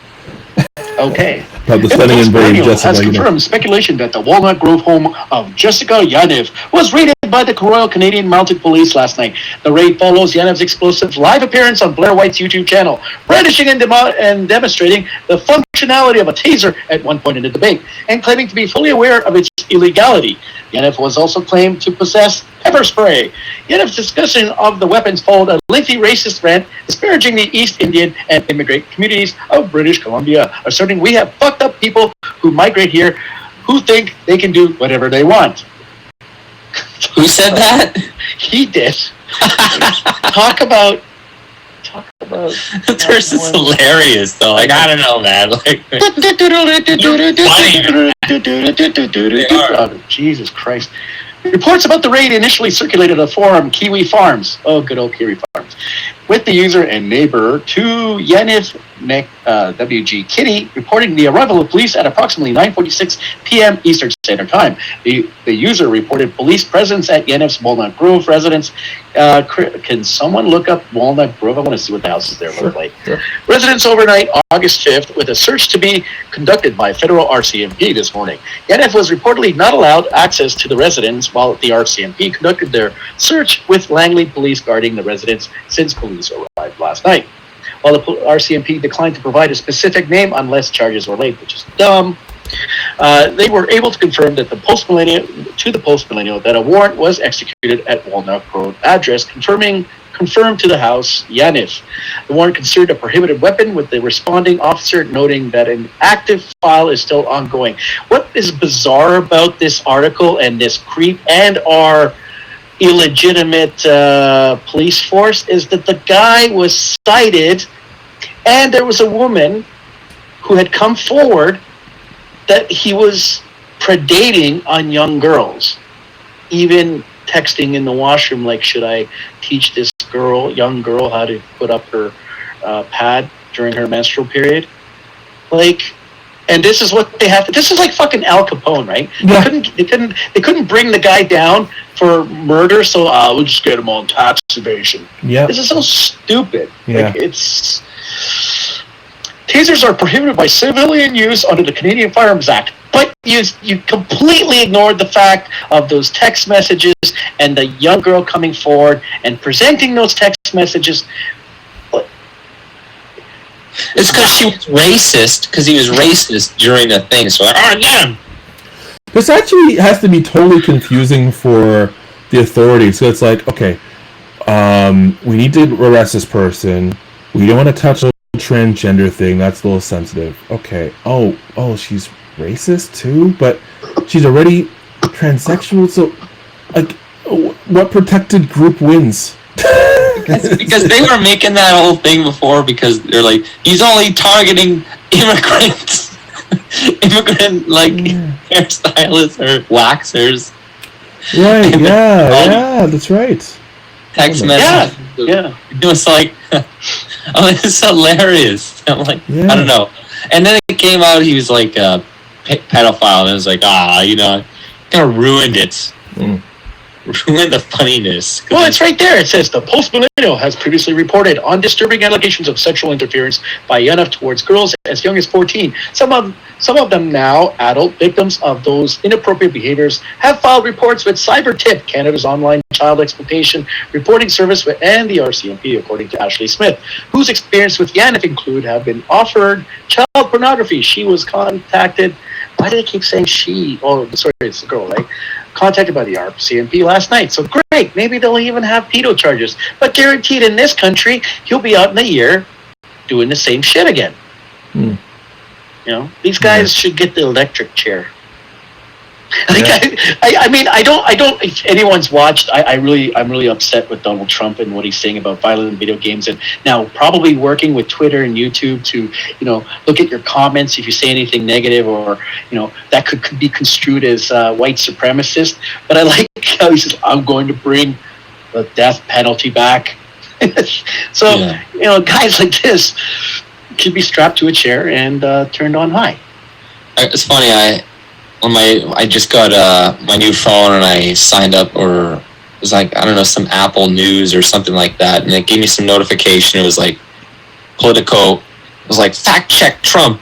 Okay. About the stunning and brave Jessica has confirmed speculation that the Walnut Grove home of Jessica Yanev was raided by the Royal Canadian Mounted Police last night. The raid follows Yanev's explosive live appearance on Blair White's YouTube channel, brandishing and demonstrating the functionality of a taser at one point in the debate, and claiming to be fully aware of its illegality. Yanev was also claimed to possess pepper spray. Yanev's discussion of the weapons followed a lengthy racist rant disparaging the East Indian and immigrant communities of British Columbia, asserting we have fucked up people who migrate here who think they can do whatever they want. Who said that? He did. Talk about. This is hilarious, though. Like, I don't know, man. Oh, Jesus Christ. Reports about the raid initially circulated on the forum Kiwi Farms. Oh, good old Kiwi Farms. With the user and neighbor to Yanev WG Kitty reporting the arrival of police at approximately 9:46 p.m. Eastern Standard Time. The user reported police presence at Yanev's Walnut Grove residence. Can someone look up Walnut Grove? I want to see what the houses there look like. Sure. Residence overnight, August 5th, with a search to be conducted by federal RCMP this morning. Yanev was reportedly not allowed access to the residence while the RCMP conducted their search, with Langley police guarding the residence since police arrived last night. While the RCMP declined to provide a specific name unless charges were laid, which is dumb, they were able to confirm that the Post Millennial that a warrant was executed at Walnut Road address, confirmed to the House Yanev. The warrant considered a prohibited weapon, with the responding officer noting that an active file is still ongoing. What is bizarre about this article and this creep and our illegitimate police force is that the guy was cited, and there was a woman who had come forward that he was predating on young girls, even texting in the washroom like, should I teach this young girl how to put up her pad during her menstrual period? And this is what they have to. This is like fucking Al Capone, right? Yeah. They couldn't bring the guy down for murder, so we'll just get him on tax evasion. Yeah. This is so stupid. Yeah. Tasers are prohibited by civilian use under the Canadian Firearms Act, but you completely ignored the fact of those text messages and the young girl coming forward and presenting those text messages. It's because she was racist, because he was racist during the thing, so get him. This actually has to be totally confusing for the authorities. So it's like, okay, we need to arrest this person. We don't want to touch the transgender thing. That's a little sensitive. Okay. Oh, she's racist too, but she's already transsexual. So, like, what protected group wins? because they were making that whole thing before because they're like, he's only targeting immigrants. Immigrant hairstylists or waxers. Right, yeah, that's right. Text message. Yeah. It was like, it's hilarious. I'm like, Yeah. I don't know. And then it came out he was like a pedophile, and it was like, kind of ruined it. Ruined the funniness. Well, it's right there. It says the Post-Millennial has previously reported on disturbing allegations of sexual interference by UNF towards girls as young as 14. Some of them now adult victims of those inappropriate behaviors have filed reports with CyberTip, Canada's online child exploitation reporting service, and the RCMP, according to Ashley Smith, whose experience with UNF include have been offered child pornography. She was contacted. Why did I keep saying she? Oh, sorry, it's the girl, right? Contacted by the RCMP last night. So great, maybe they'll even have pedo charges. But guaranteed in this country, he'll be out in a year doing the same shit again. You know, these guys should get the electric chair. I mean, I don't. If anyone's watched, I'm really upset with Donald Trump and what he's saying about violent video games, and now probably working with Twitter and YouTube to, look at your comments if you say anything negative or, that could be construed as white supremacist. But I like how he says, "I'm going to bring the death penalty back." So, guys like this should be strapped to a chair and turned on high. It's funny. I just got my new phone and I signed up, or it was like, I don't know, some Apple News or something like that, and it gave me some notification. It was like Politico. It was like, fact check Trump.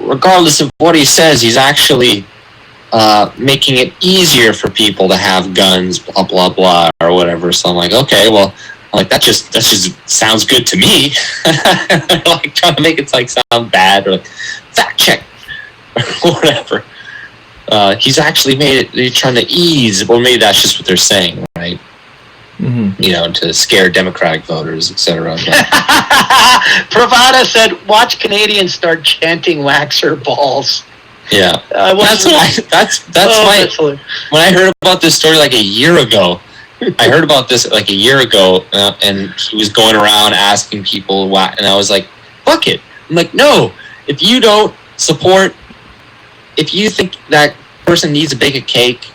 Regardless of what he says, he's actually making it easier for people to have guns, blah blah blah, or whatever. So I'm like, okay, well, that just sounds good to me. Like trying to make it sound bad, or like fact check or whatever. He's actually made it. They're trying to ease, or maybe that's just what they're saying, right? To scare Democratic voters, etc. Pravada said, "Watch Canadians start chanting waxer balls." Yeah, that's why. When I heard about this story like a year ago, and he was going around asking people, and I was like, "Fuck it!" I'm like, "No, if you don't support." If you think that person needs to bake a cake,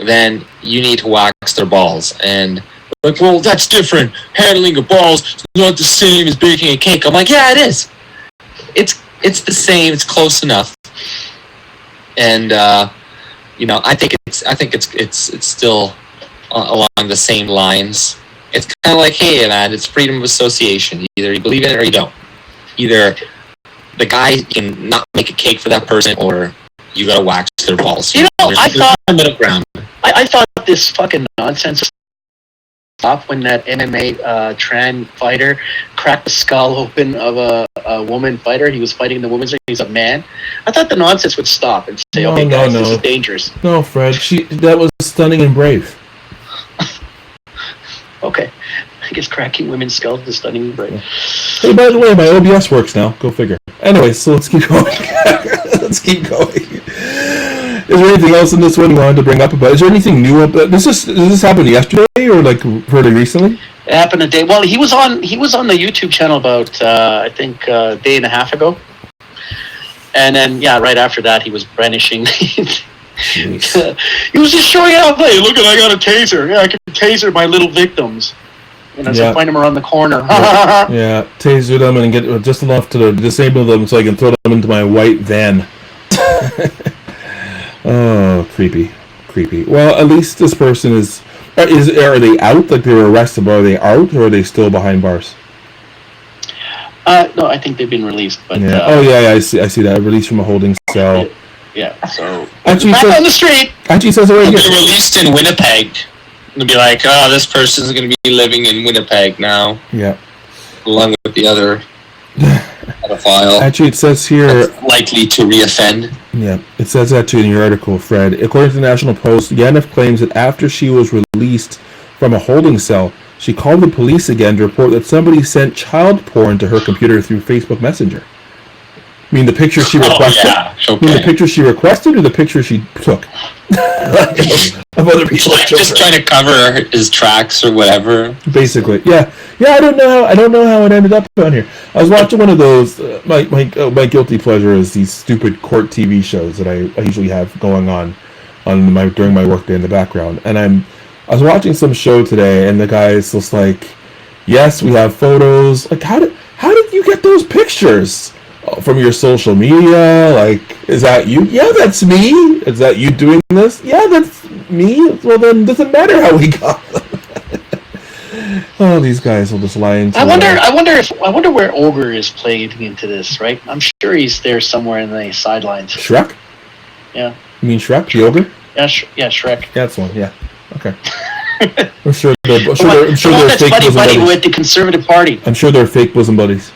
then you need to wax their balls. And like, well, that's different. Handling a balls is not the same as baking a cake. I'm like, yeah, it is. It's the same. It's close enough. And I think it's still along the same lines. It's kind of like, hey, man, it's freedom of association. Either you believe in it or you don't. Either the guy can not make a cake for that person, or you gotta wax their balls. I thought middle ground. I thought this fucking nonsense stopped when that MMA trans fighter cracked the skull open of a woman fighter. He was fighting the woman's. He's a man. I thought the nonsense would stop and say, "Okay, guys, this is dangerous." No, Fred. That was stunning and brave. Okay. I guess cracking women's skulls is stunning and brave. Hey, by the way, my OBS works now. Go figure. Anyway, so let's keep going. Is there anything else in this one you wanted to bring up about? Is there anything new about this? Does this happen yesterday or like pretty recently? It happened a day. Well, he was on the YouTube channel about I think a day and a half ago, and then right after that he was brandishing. He was just showing out. Hey, look, I got a taser. Yeah, I can taser my little victims. So find them around the corner. Yeah, taser them and get just enough to disable them so I can throw them into my white van. Oh, creepy. Well, at least this person is. Are they out? Like they were arrested, but are they out, or are they still behind bars? No, I think they've been released. But I see that released from a holding cell. Yeah. So actually, back on the street. Actually, says they'll be released in Winnipeg. They'll be like, oh, this person's going to be living in Winnipeg now. Yeah. Along with the other pedophile. Actually, it says here... likely to reoffend. Yeah, it says that too in your article, Fred. According to the National Post, Yanef claims that after she was released from a holding cell, she called the police again to report that somebody sent child porn to her computer through Facebook Messenger. I mean, the picture she requested? Yeah. Okay. I mean, the picture she requested or the picture she took? Of other people. Just trying to cover his tracks or whatever. Basically, yeah. I don't know how it ended up on here. I was watching one of those. My guilty pleasure is these stupid court TV shows that I usually have going on during my workday in the background. And I was watching some show today, and the guy is just like, "Yes, we have photos. Like, how did you get those pictures? From your social media? Like, is that you? Yeah, that's me. Is that you doing this? Yeah, that's me. Well, then it doesn't matter how we got them." Oh, these guys will just lie into. I wonder where Ogre is playing into this, right? I'm sure he's there somewhere in the sidelines. Shrek? Yeah. You mean Shrek, the ogre? Yeah, Shrek. Yeah, that's one. Yeah. Okay. I'm sure they're That's fake buddy bosom buddies. with the Conservative Party. I'm sure they're fake bosom buddies.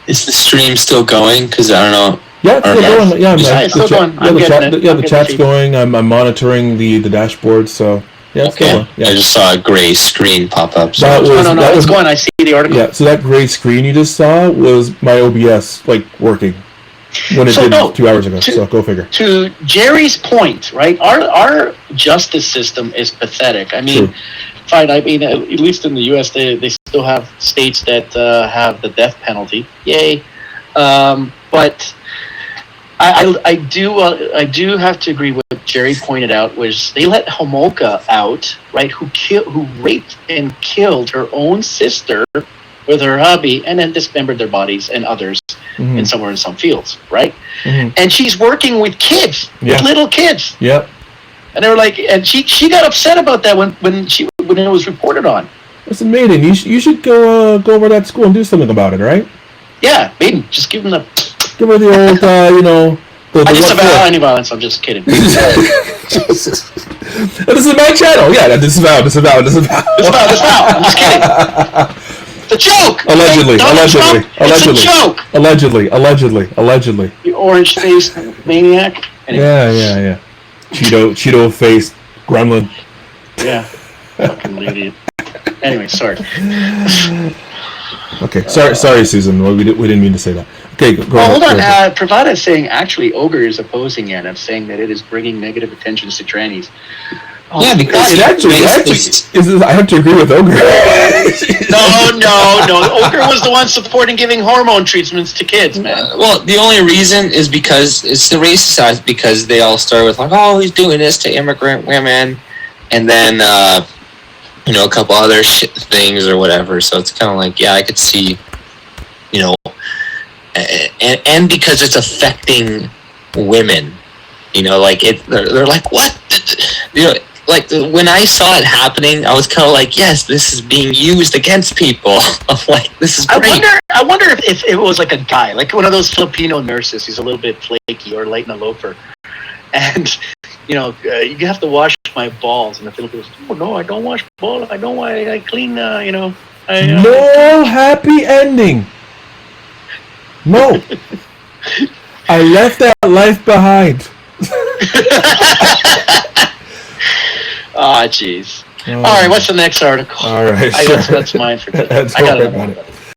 Is the stream still going? Because I don't know. Yeah, it's still going. Yeah, it's still going. The chat's going. I'm monitoring the dashboard. So yeah, it's Okay. going. Yeah. I just saw a gray screen pop up. So No, it's going. I see the article. Yeah, so that gray screen you just saw was my OBS working when it did 2 hours ago. So go figure. To Jerry's point, right? Our justice system is pathetic. I mean, True. fine. I mean, at least in the U.S., they still have states that have the death penalty. Yay! But I do have to agree with what Jerry pointed out, was they let Homolka out, right? Who raped and killed her own sister with her hubby, and then dismembered their bodies and others in some fields, right? Mm-hmm. And she's working with kids, with little kids. Yep. And they were like, and she got upset about that when it was reported on. Listen, Maiden, you should go over to that school and do something about it, right? Yeah, Maiden, just give them Give her the old, I disavow any violence. I'm just kidding. Jesus. This is my channel. Yeah, disavow. Disavow. I'm just kidding. It's a joke. Allegedly. It's a joke. Allegedly. You orange-faced maniac. Anyway. Yeah. Cheeto-faced gremlin. Yeah. Fucking idiot. Anyway, sorry. Okay, sorry, Susan. We didn't mean to say that. Okay, go well, ahead. hold on. Pravada is saying, actually, Ogre is opposing it and saying that it is bringing negative attentions to trannies. Yeah, because it actually is. I have to agree with Ogre. No. Ogre was the one supporting giving hormone treatments to kids, man. Well, the only reason is because it's the racist side, because they all start with oh, he's doing this to immigrant women, and then a couple other things or whatever. So it's kind of I could see, and because it's affecting women, they're like, what, when I saw it happening, I was kind of yes, this is being used against people. I'm this is great. I wonder if it was a guy, one of those Filipino nurses who's a little bit flaky or light in a loafer, and you have to wash my balls, and the Filipinos, oh no, I don't wash balls, I clean, no happy ending. No. I left that life behind. Ah, jeez. All right, what's the next article? All right, that's mine for today. Let's I got it.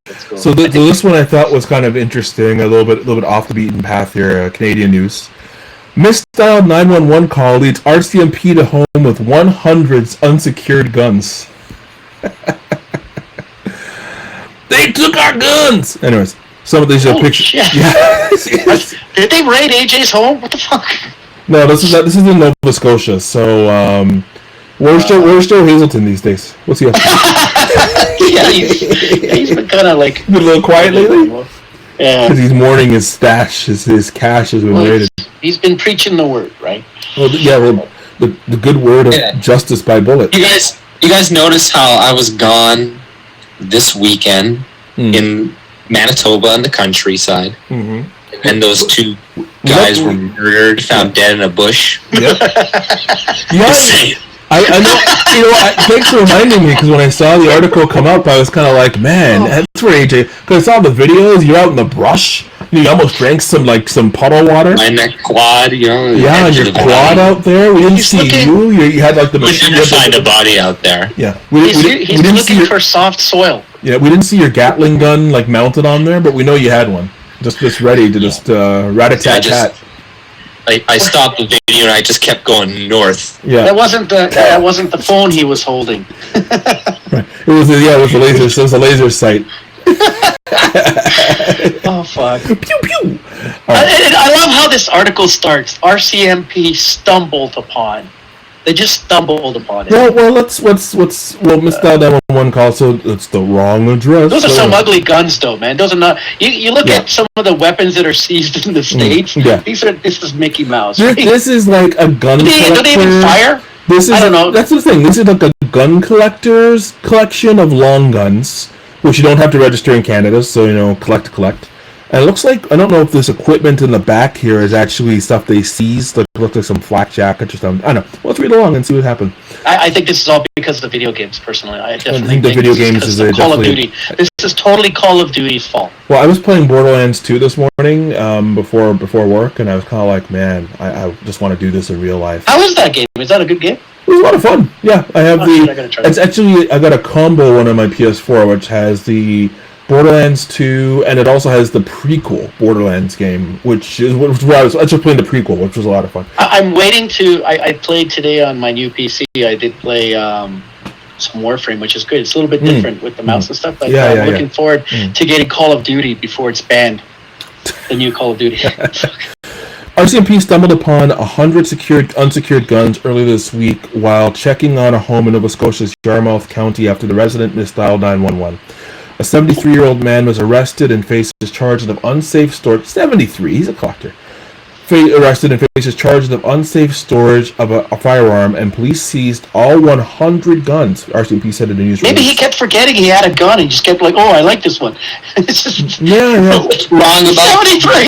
Let's go. So this one I thought was kind of interesting, a little bit off the beaten path here. Canadian news. Misdialed 911 call leads RCMP to home with 100 unsecured guns. They took our guns. Anyways, some of these are pictures. Shit. Yeah. Did they raid AJ's home? What the fuck? No, this is in Nova Scotia. So, where's Joe Hazelton these days? What's he up to? Yeah, he's been kind of been a little quiet lately. Yeah, because he's mourning his stash, his cash has been raided. He's been preaching the word, right? Well, the good word of justice by bullet. You guys notice how I was gone this weekend in Manitoba in the countryside, and those two guys were murdered, found dead in a bush. Yep. I know, thanks for reminding me, because when I saw the article come up, I was kind of like, man, that's where AJ, because I saw the videos, you're out in the brush, you almost drank some puddle water. My neck quad, Yeah, and your quad out there, we didn't see you, you had like the machine. We didn't find a body out there. Yeah. He's looking for soft soil. Yeah, we didn't see your Gatling gun like mounted on there, but we know you had one. Just ready to just rat-a-tat-tat. I stopped the video and I just kept going north. Yeah. That wasn't the phone he was holding. Right. It was a laser. So it was a laser sight. Oh fuck! Pew pew. I love how this article starts. RCMP stumbled upon. They just stumbled upon it. Well, let's missed out 911 call, so it's the wrong address. Those are some ugly guns, though, man. Those are not. You look at some of the weapons that are seized in the States. Yeah. This is Mickey Mouse. This, Right? this is like a gun collector. Do they even fire? I don't know. That's the thing. This is like a gun collector's collection of long guns, which you don't have to register in Canada, so collect. And it looks like, I don't know if this equipment in the back here is actually stuff they seized, like looks like some flak jackets or something. I don't know. Let's read along and see what happened. I think this is all because of the video games, personally. I definitely think the video games is Call of Duty. This is totally Call of Duty's fault. Well, I was playing Borderlands 2 this morning before work, and I was kind of like, man, I just want to do this in real life. How is that game? Is that a good game? It was a lot of fun. Yeah, I have It's actually, I got a combo one on my PS4, which has the Borderlands 2, and it also has the prequel Borderlands game, which was where I was just playing the prequel, which was a lot of fun. I'm waiting to. I played today on my new PC. I did play some Warframe, which is good. It's a little bit different with the mouse and stuff. But I'm looking forward to getting Call of Duty before it's banned. The new Call of Duty. RCMP stumbled upon 100 unsecured guns earlier this week while checking on a home in Nova Scotia's Yarmouth County after the resident misdialed 911. A 73-year-old man was arrested and faces charges of unsafe storage. 73, he's a collector. Arrested and faces charges of unsafe storage of a firearm, and police seized all 100 guns. RCMP said in the news release. Maybe he kept forgetting he had a gun and just kept like, oh, I like this one. It's just what's wrong about 73.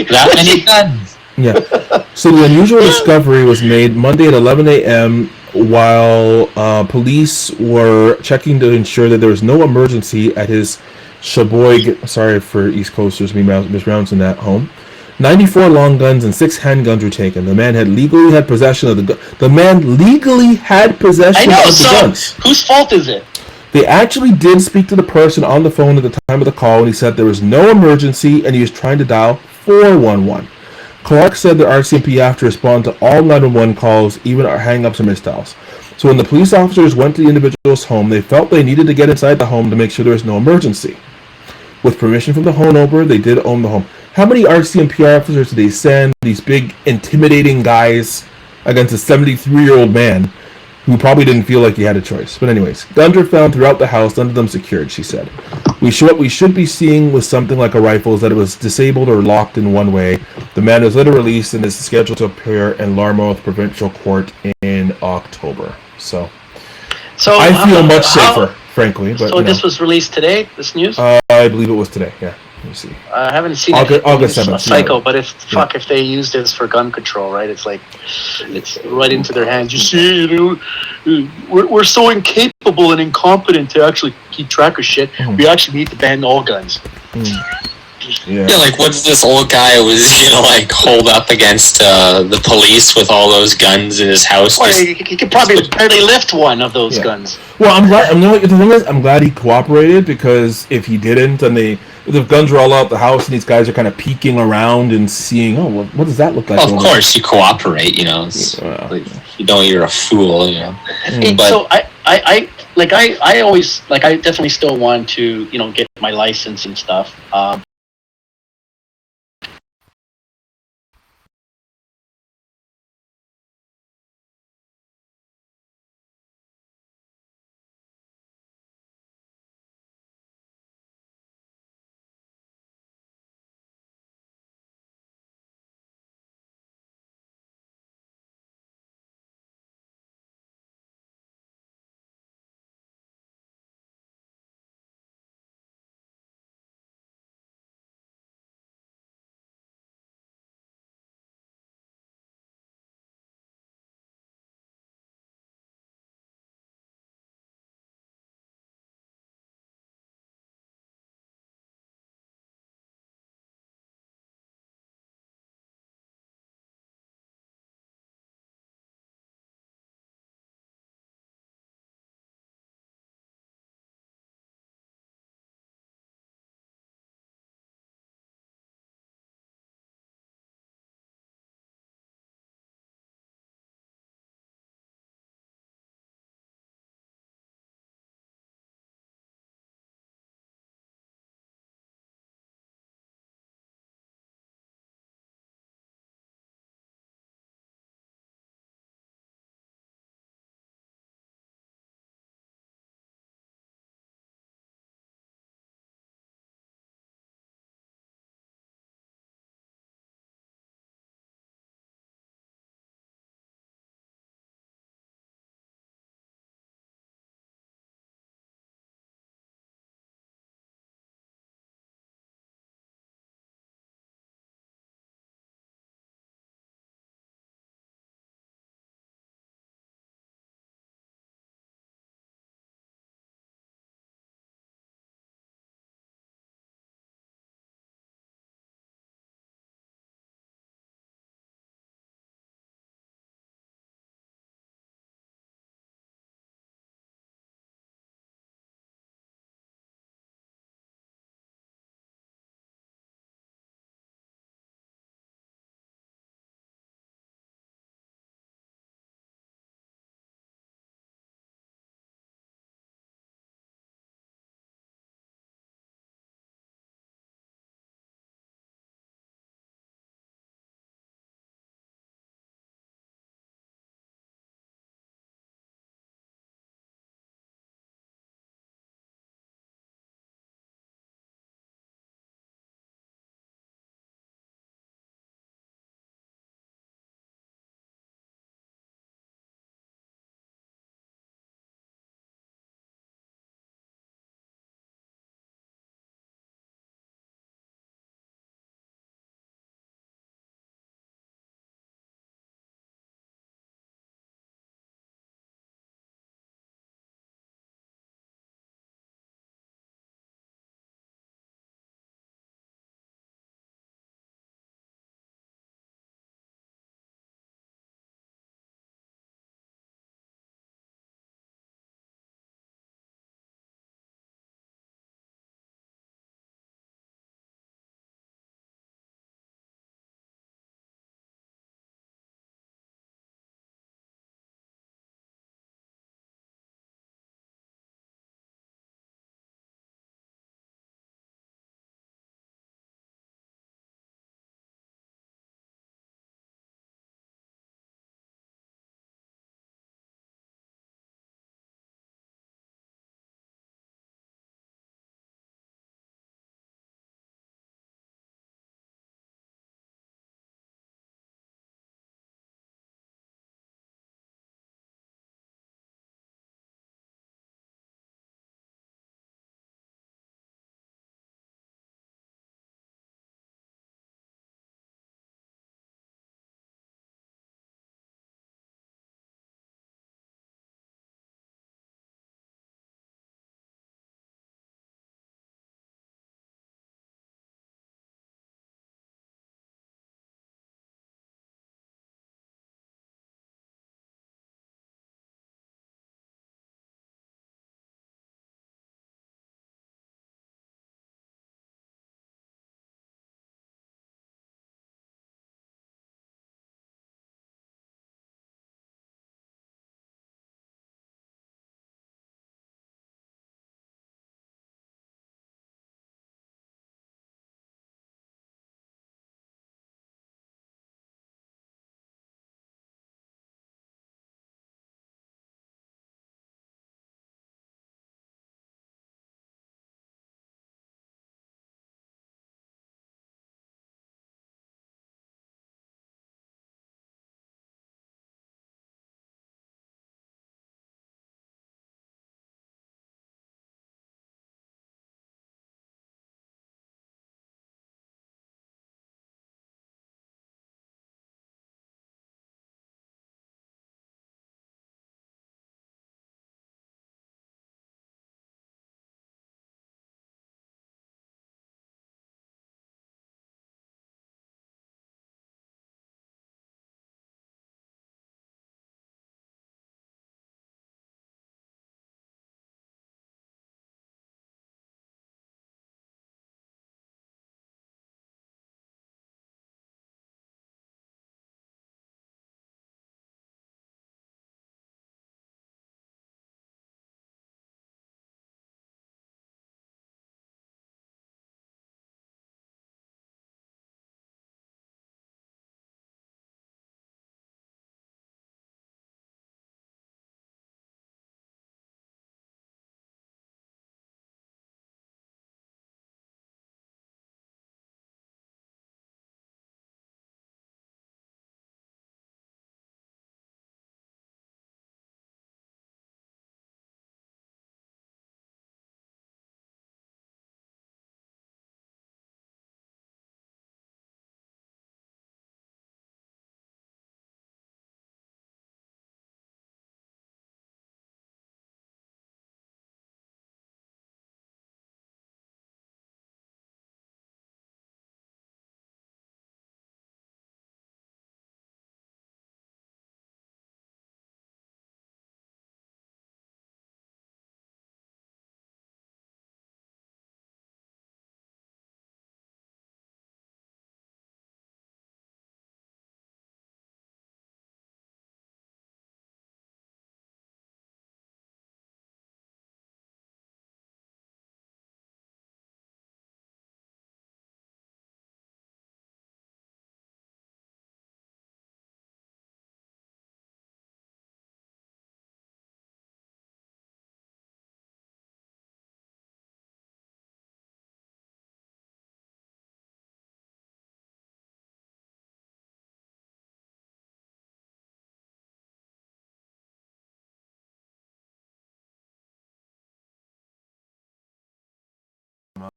That many guns. Yeah. So the unusual discovery was made Monday at 11 a.m. while police were checking to ensure that there was no emergency at his Sheboygan, sorry for East Coasters mispronouncing that, home. 94 long guns and 6 handguns were taken. The man legally had possession of the guns. Whose fault is it? They actually did speak to the person on the phone at the time of the call, and he said there was no emergency and he was trying to dial 411. Clark said that RCMP have to respond to all 911 calls, even hang-ups and misdials. So when the police officers went to the individual's home, they felt they needed to get inside the home to make sure there was no emergency. With permission from the homeowner, they did own the home. How many RCMP officers did they send, these big, intimidating guys, against a 73-year-old man who probably didn't feel like he had a choice? But anyways, guns were found throughout the house, none of them secured, she said. What we should be seeing with something like a rifle is that it was disabled or locked in one way. The man was later released and is scheduled to appear in Larmouth Provincial Court in October. So I feel much safer, frankly. But, so this was released today, this news? I believe it was today, yeah. Let me see. I haven't seen August 7th. Psycho, but if they use this for gun control, right? It's like it's right into their hands. You see, we're so incapable and incompetent to actually keep track of shit. Mm-hmm. We actually need to ban all guns. Yeah, like what's this old guy was hold up against the police with all those guns in his house? Well, he could probably barely lift one of those guns. Well, I'm glad. The thing is, I'm glad he cooperated, because if he didn't, and the guns were all out the house, and these guys are kind of peeking around and seeing, what does that look like? Well, of course, you cooperate. You're a fool. But, so I always I definitely still want to get my license and stuff.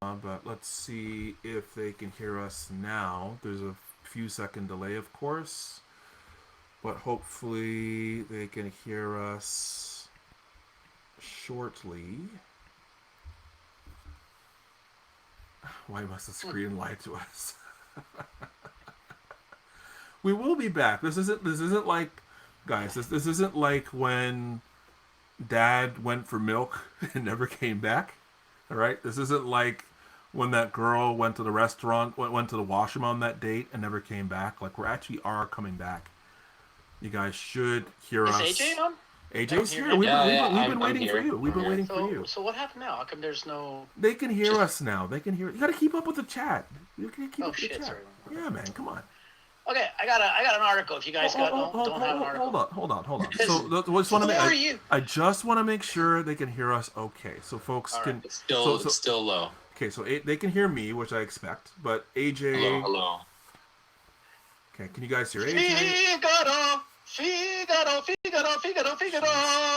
but let's see if they can hear us now. There's a few second delay, of course, but hopefully they can hear us shortly. Why must the screen lie to us? We will be back. This isn't like, guys. This isn't like when Dad went for milk and never came back. All right. This isn't like when that girl went to the restaurant, went to the washroom on that date and never came back. Like, we actually are coming back. You guys should hear us. Is AJ on? AJ's here. We've We've been waiting for you. We've been waiting for you. So what happened now? How come there's no? They can hear us now. They can hear. You got to keep up with the chat. You got to keep up with the chat. Sorry. Yeah, man. Come on. Okay, I got an article. If you guys don't have an article. Hold on. So just want to make. I just want to make sure they can hear us. Okay, so folks can. It's still low. Okay, so they can hear me, which I expect, but AJ. Hello. Okay, can you guys hear AJ? Figaro.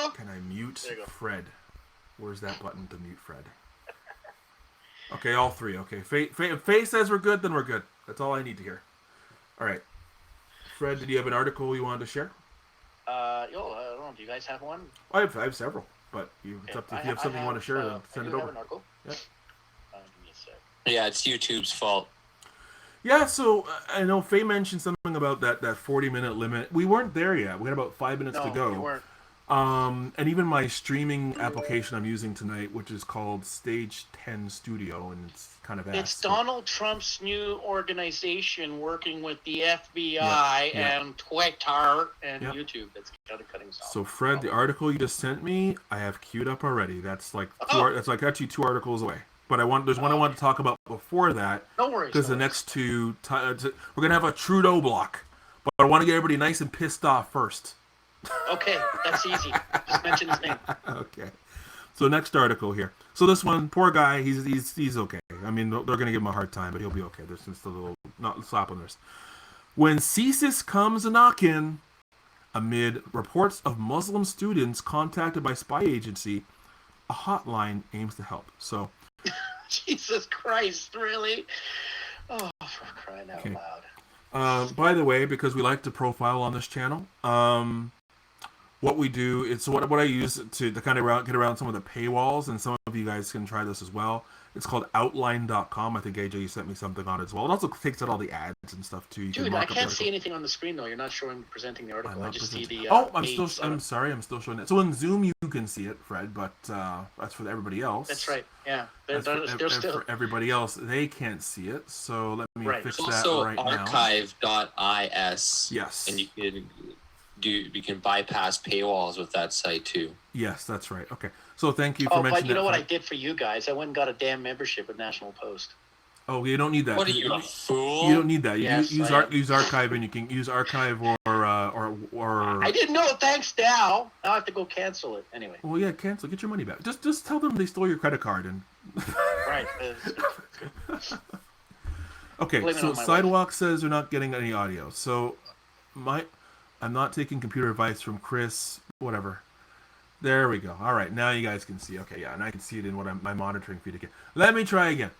Can I mute Fred? Where's that button to mute Fred? Okay, all three. Okay, if Faye says we're good, then we're good. That's all I need to hear. All right. Fred, did you have an article you wanted to share? I don't know. Do you guys have one? I have several, but it's up to if you have something you want to share, then send it over. Have an article. Yeah. Give me a sec. Yeah, it's YouTube's fault. Yeah, so I know Faye mentioned something about that 40-minute limit. We weren't there yet. We had about 5 minutes to go. We weren't. And even my streaming application I'm using tonight, which is called Stage 10 Studio, and it's kind of It's Donald Trump's new organization working with the FBI and Twitter and YouTube that's kind of cutting us off. So Fred, the article you just sent me, I have queued up already. That's like that's like actually 2 articles away. But there's one I want to talk about before that. No worries. Because the next two, we're gonna have a Trudeau block, but I want to get everybody nice and pissed off first. Okay, that's easy. Just mention his name. Okay. So next article here. So this one, poor guy, he's okay. I mean, they're going to give him a hard time, but he'll be okay. There's just a little slap on the wrist. When CSIS comes a knockin', amid reports of Muslim students contacted by spy agency, a hotline aims to help. So, Jesus Christ, really? Oh, for crying out loud. By the way, because we like to profile on this channel, what we do is what I use to kind of get around some of the paywalls, and some of you guys can try this as well. It's called outline.com. I think AJ, you sent me something on it as well. It also takes out all the ads and stuff too. Dude, I can't see anything on the screen though. You're not presenting the article. I just see the. I'm sorry. I'm still showing that. So in Zoom you can see it, Fred, but that's for everybody else. That's right. Yeah. For everybody else, they can't see it. So let me fix that also right now. archive.is. Yes. And you can bypass paywalls with that site too. Yes, that's right. Okay. So thank you for mentioning that. But you know what I did for you guys? I went and got a damn membership with National Post. Oh, you don't need that. What are you, a fool? You don't need that. Yes, use Archive, and you can use Archive or. I didn't know. Thanks, now. Now I have to go cancel it anyway. Well, yeah, cancel. Get your money back. Just tell them they stole your credit card and. Right. Okay, so Sidewalk says they're not getting any audio. So, I'm not taking computer advice from Chris. Whatever. There we go. All right, now you guys can see. Okay, yeah, and I can see it in my monitoring feed again. Let me try again.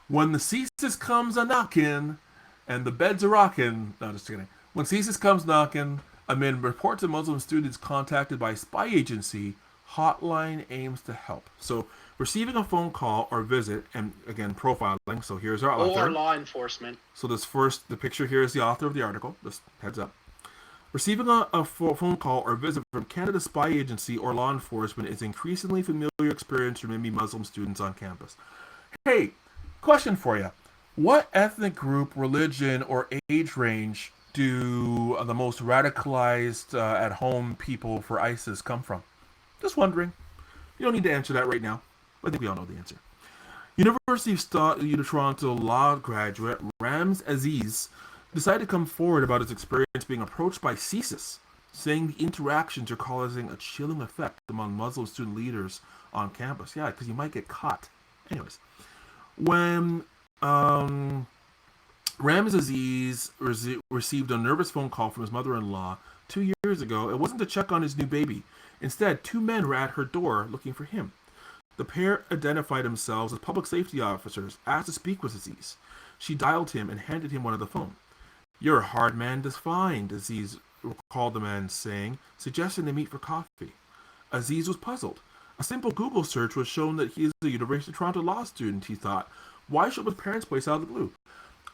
When the CSIS comes a knockin', and the beds are rockin'. No, just kidding. When CSIS comes knockin', amid reports of Muslim students contacted by spy agency, hotline aims to help. So, receiving a phone call or visit, and again, profiling. So here's our author. Or law enforcement. So the picture here is the author of the article. Just heads up. Receiving a phone call or visit from Canada's spy agency or law enforcement is increasingly familiar experience for many Muslim students on campus. Hey, question for you. What ethnic group, religion, or age range do the most radicalized at-home people for ISIS come from? Just wondering. You don't need to answer that right now. I think we all know the answer. University of Toronto law graduate Rams Aziz decided to come forward about his experience being approached by CSIS, saying the interactions are causing a chilling effect among Muslim student leaders on campus. Yeah, because you might get caught. Anyways, when Rams Aziz received a nervous phone call from his mother-in-law 2 years ago, it wasn't to check on his new baby. Instead, 2 men were at her door looking for him. The pair identified themselves as public safety officers, asked to speak with Aziz. She dialed him and handed him one of the phone. "You're a hard man to find," Aziz recalled the man saying, suggesting they meet for coffee. Aziz was puzzled. A simple Google search was shown that he is a University of Toronto law student, he thought. Why show up his parents' place out of the blue?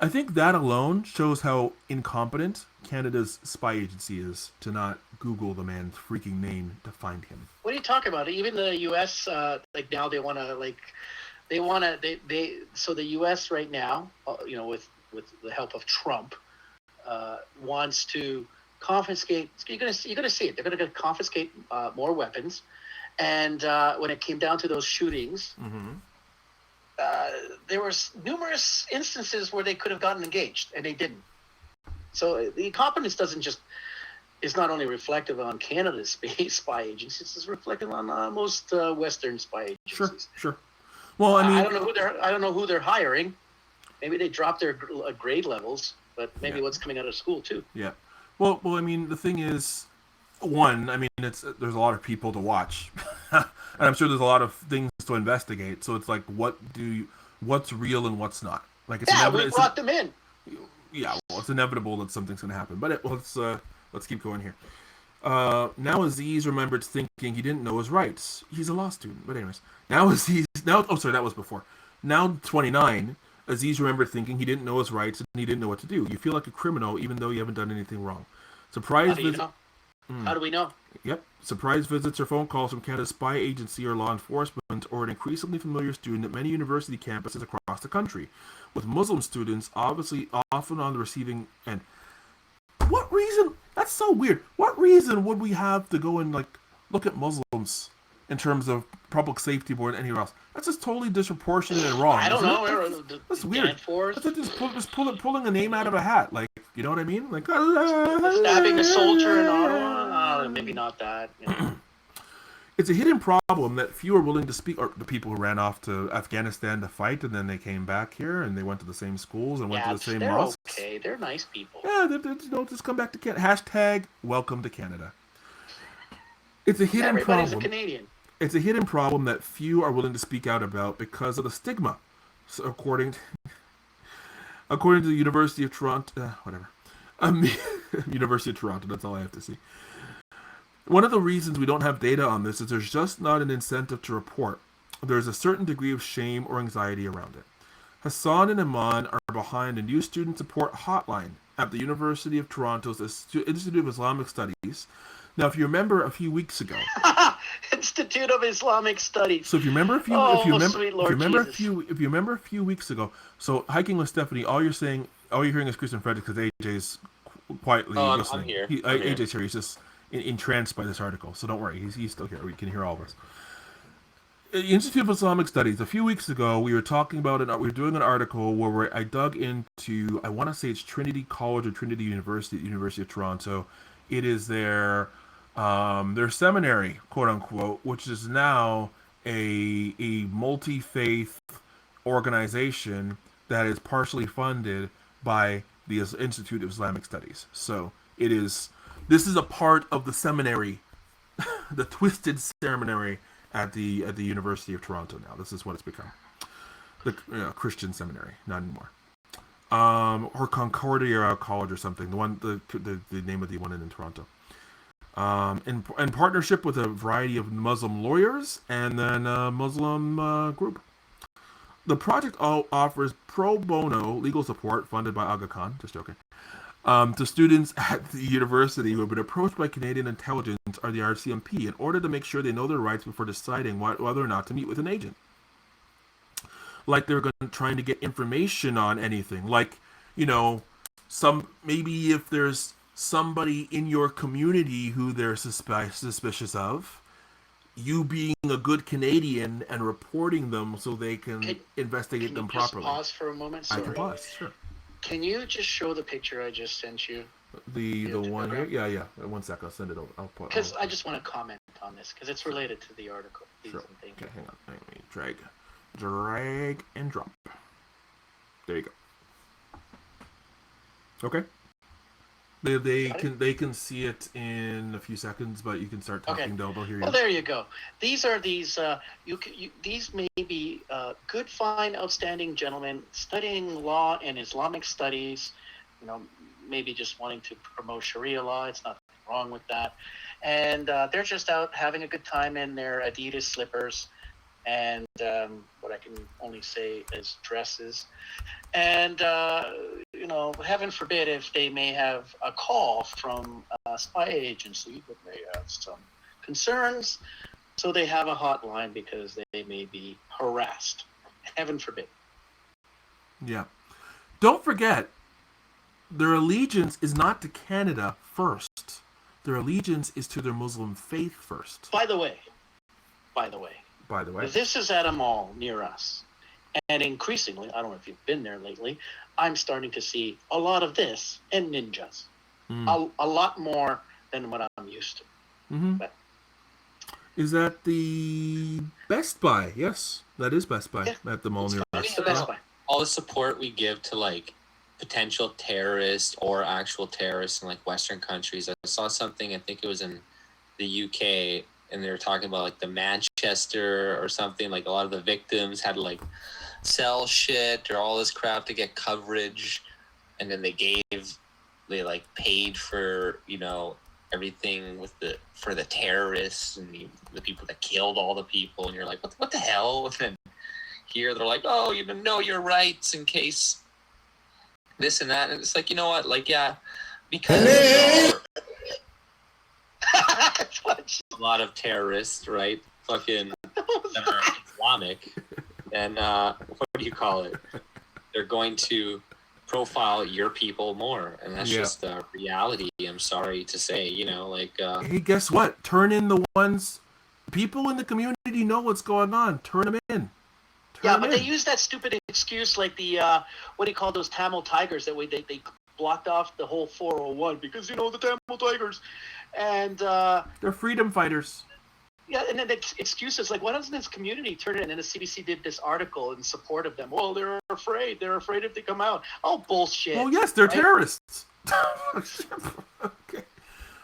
I think that alone shows how incompetent Canada's spy agency is to not Google the man's freaking name to find him. What are you talking about? Even the U.S. Like now they want to so the U.S. right now, with the help of Trump, wants to confiscate. You're gonna see it. They're gonna confiscate more weapons, and when it came down to those shootings. Mm-hmm. There was numerous instances where they could have gotten engaged and they didn't. So the incompetence is not only reflective on Canada's spy agencies, it's reflective on most Western spy agencies. Sure. Well, I mean, I don't know who they're hiring. Maybe they dropped their grade levels, but maybe what's coming out of school too. Yeah. Well, I mean, the thing is, there's a lot of people to watch, and I'm sure there's a lot of things to investigate. So it's like, what's real and what's not? Like, it's we brought them in. Yeah, well, it's inevitable that something's going to happen. But let's keep going here. Now Aziz remembered thinking he didn't know his rights. He's a law student, but anyways, that was before. Now 29, Aziz remembered thinking he didn't know his rights and he didn't know what to do. You feel like a criminal even though you haven't done anything wrong. How do we know? Yep. Surprise visits or phone calls from Canada's spy agency or law enforcement or an increasingly familiar student at many university campuses across the country, with Muslim students obviously often on the receiving end. What reason? That's so weird. What reason would we have to go and look at Muslims in terms of public safety board and anywhere else? That's just totally disproportionate and wrong. I don't know. That's weird. That's just pulling a name out of a hat. Like, you know what I mean? Like stabbing a soldier in Ottawa. Maybe not that. It's a hidden problem that few are willing to speak. Or the people who ran off to Afghanistan to fight, and then they came back here, and they went to the same schools and went to the same mosques. Okay, they're nice people. Yeah, just come back to Canada. Hashtag welcome to Canada. It's a hidden Everybody's problem. a Canadian. It's a hidden problem that few are willing to speak out about because of the stigma. So according to the University of Toronto, University of Toronto, that's all I have to say. One of the reasons we don't have data on this is there's just not an incentive to report. There's a certain degree of shame or anxiety around it. Hassan and Iman are behind a new student support hotline at the University of Toronto's Institute of Islamic Studies. Now, if you remember a few weeks ago, Institute of Islamic Studies. So if you remember a few weeks ago, so hiking with Stephanie, all you're hearing is Chris and Fred because AJ's quietly listening. I'm here. AJ's here. He's just entranced by this article, so don't worry, he's still here. We can hear all of us. Institute of Islamic Studies. A few weeks ago, we were talking about it. We were doing an article where I dug into. I want to say it's Trinity College or Trinity University, University of Toronto. It is their seminary, quote unquote, which is now a multi-faith organization that is partially funded by the Institute of Islamic Studies. So this is a part of the seminary, the twisted seminary at the University of Toronto now. This is what it's become. The Christian seminary, not anymore. Or Concordia College or something. The name of the one in Toronto. In partnership with a variety of Muslim lawyers and then a Muslim group. The project offers pro bono legal support funded by Aga Khan, just joking, to students at the university who have been approached by Canadian intelligence or the RCMP in order to make sure they know their rights before deciding whether or not to meet with an agent. Like they're trying to get information on anything. Like, maybe if there's somebody in your community who they're suspicious of, you being a good Canadian and reporting them so they can investigate them properly. Can you just pause for a moment? Sorry. I can pause, sure. Can you just show the picture I just sent you? The one here? Yeah. 1 sec, I'll send it over. Because I just want to comment on this, because it's related to the article. Sure. Okay, hang on. Let me drag and drop. There you go. Okay. They can see it in a few seconds, but you can start talking. They'll hear you. Well, there you go. These are these may be good, fine, outstanding gentlemen studying law and Islamic studies. You know, maybe just wanting to promote Sharia law. It's nothing wrong with that. And they're just out having a good time in their Adidas slippers and what I can only say is dresses. And, heaven forbid if they may have a call from a spy agency that may have some concerns. So they have a hotline because they may be harassed. Heaven forbid. Yeah. Don't forget, their allegiance is not to Canada first. Their allegiance is to their Muslim faith first. By the way, this is at a mall near us. And increasingly, I don't know if you've been there lately, I'm starting to see a lot of this and ninjas. A lot more than what I'm used to. Mm-hmm. But, is that the Best Buy? Yes, that is Best Buy at the mall near us. It's the Best Buy. All the support we give to like potential terrorists or actual terrorists in like Western countries. I saw something, I think it was in the UK, and they were talking about like the Manchester or something, like a lot of the victims had to like sell shit or all this crap to get coverage, and then they like paid for, everything for the terrorists and the people that killed all the people, and you're like, what the hell? And then here they're like, oh, know your rights in case this and that, and it's like, you know what, like, yeah, because a lot of terrorists, right, fucking that are Islamic, and what do you call it, they're going to profile your people more, and that's just reality. I'm sorry to say, hey, guess what, turn in the ones, people in the community know what's going on, turn them in. They use that stupid excuse like the what do you call those Tamil Tigers that they blocked off the whole 401 because the Tamil Tigers, and they're freedom fighters. Yeah, and then the excuses like, why doesn't this community turn it in? And the CBC did this article in support of them. Well, they're afraid if they come out. Oh, bullshit. Oh yes, they're terrorists. Okay.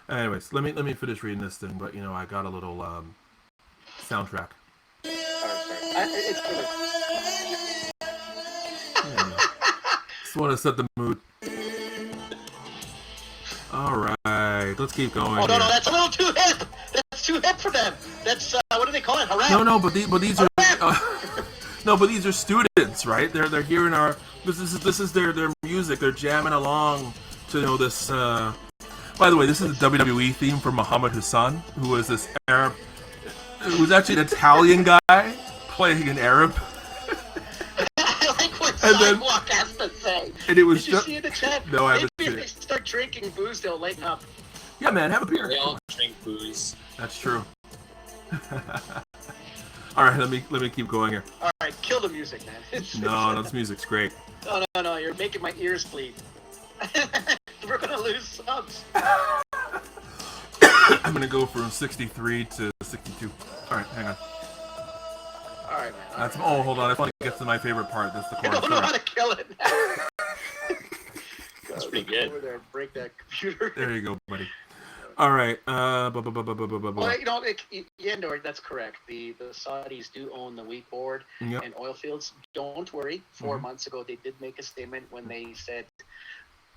Anyways, let me finish reading this thing, but I got a little soundtrack. It's good. Just want to set the mood. All right, let's keep going. Oh no, that's a little too hip. That's too hip for them. That's what do they call it? Harass. No, but these are but these are students, right? They're hearing our this is their music. They're jamming along to this. By the way, this is the WWE theme for Muhammad Hassan, who was this Arab. It was actually an Italian guy playing an Arab. I like what Sidewalk has to say. And it was Did you see in the chat? No, I haven't seen Maybe if they start drinking booze, they'll lighten up. Yeah, man, have a beer. They all drink booze. That's true. All right, let me keep going here. All right, kill the music, man. No, this music's great. No, you're making my ears bleed. We're gonna lose subs. I'm gonna go from 63 to 62. All right, hang on. All right, man. Hold on. I just want to get to my favorite part. That's the chorus. I don't know how to kill it. That's pretty good. Over there and break that computer. There you go, buddy. All right. Well, Yandor, that's correct. The Saudis do own the wheat board and oil fields. Don't worry. 4 months ago, they did make a statement when they said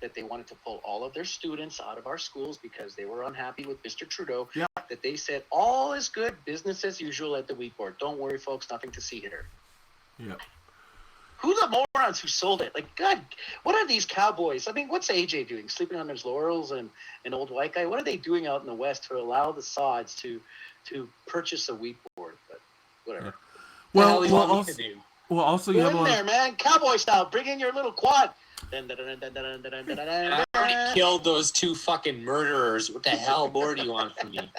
that they wanted to pull all of their students out of our schools because they were unhappy with Mr. Trudeau. Yeah. That they said all is good, business as usual at the wheat board. Don't worry, folks. Nothing to see here. Yeah. Who the morons who sold it? Like, God, what are these cowboys? I mean, what's AJ doing? Sleeping on his laurels and an old white guy? What are they doing out in the West to allow the Sods to purchase a wheat board? But whatever. Yeah. Also, you have in there, man. Cowboy style. Bring in your little quad. I already killed those two fucking murderers. What the hell more do you want from me?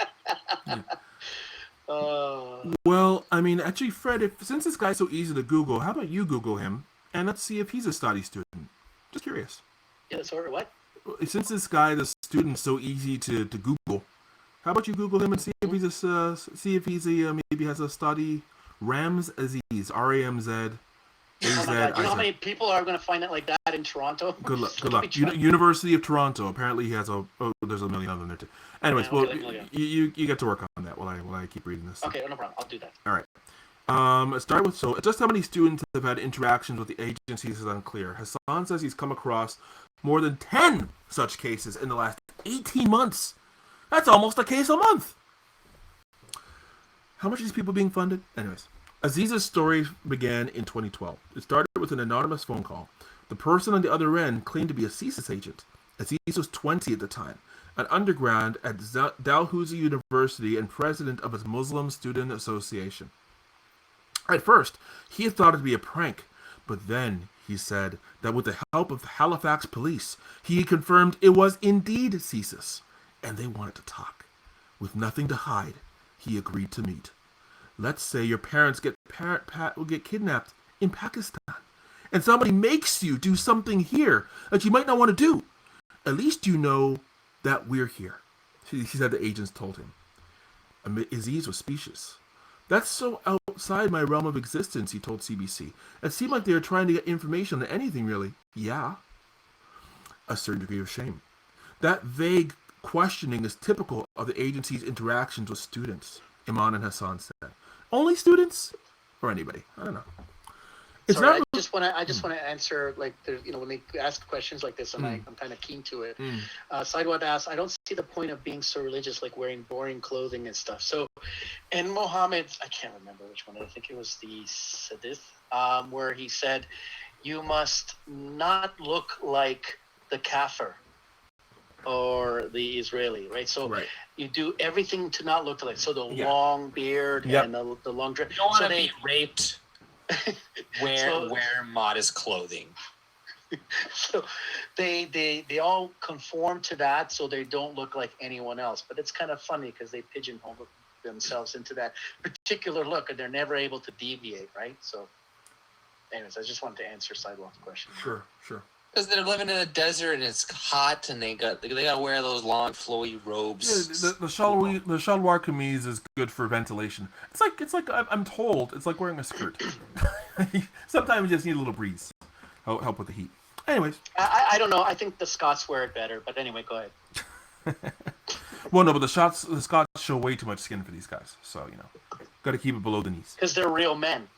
Well, I mean, actually, Fred, since this guy's so easy to Google, how about you Google him, and let's see if he's a study student. Just curious. Yeah, sorry, what? Since this guy, the student's so easy to Google, how about you Google him and see if he's maybe has a study Ramz Aziz, Ramz Is Oh my that God! You know how many people are going to find it like that in Toronto? good luck. Good Let me luck. try. University of Toronto. Apparently, he has there's a million of them there too. Anyways, Okay, well, let me look at it. you get to work on that while I keep reading this. Okay, no problem. I'll do that. All right. Start with just how many students have had interactions with the agencies is unclear. Hassan says he's come across more than 10 such cases in the last 18 months. That's almost a case a month. How much are these people being funded? Anyways, Aziz's story began in 2012. It started with an anonymous phone call. The person on the other end claimed to be a CSIS agent. Aziz was 20 at the time, an undergrad at Dalhousie University and president of its Muslim Student Association. At first, he had thought it to be a prank, but then he said that with the help of the Halifax police, he confirmed it was indeed CSIS, and they wanted to talk. With nothing to hide, he agreed to meet. Let's say your parents will get kidnapped in Pakistan, and somebody makes you do something here that you might not want to do. At least you know that we're here, he said the agents told him. Aziz was speechless. That's so outside my realm of existence, he told CBC. It seemed like they were trying to get information on anything, really. Yeah. A certain degree of shame. That vague questioning is typical of the agency's interactions with students, Iman and Hassan said. Only students? Or anybody? I don't know. It's Sorry, not. I just want to answer, like, there's, when they ask questions like this, and I'm kind of keen to it. Sidewad asks, I don't see the point of being so religious, like wearing boring clothing and stuff. So, in Muhammad, I can't remember which one. I think it was the Sadith, where he said, you must not look like the Kafir or the Israeli, right? So you do everything to not look like. So the long beard and the long dress. You don't want to be raped. Wear modest clothing. So they all conform to that, so they don't look like anyone else. But it's kind of funny because they pigeonhole themselves into that particular look, and they're never able to deviate, right? So, anyways, I just wanted to answer Sidewalk's question. Sure. Because they're living in a desert and it's hot, and they got to wear those long flowy robes. Yeah, the shalwar kameez is good for ventilation. It's like I'm told it's like wearing a skirt. Sometimes you just need a little breeze. Help with the heat. Anyways, I don't know. I think the Scots wear it better. But anyway, go ahead. Well, no, but the Scots show way too much skin for these guys, so got to keep it below the knees. Because they're real men.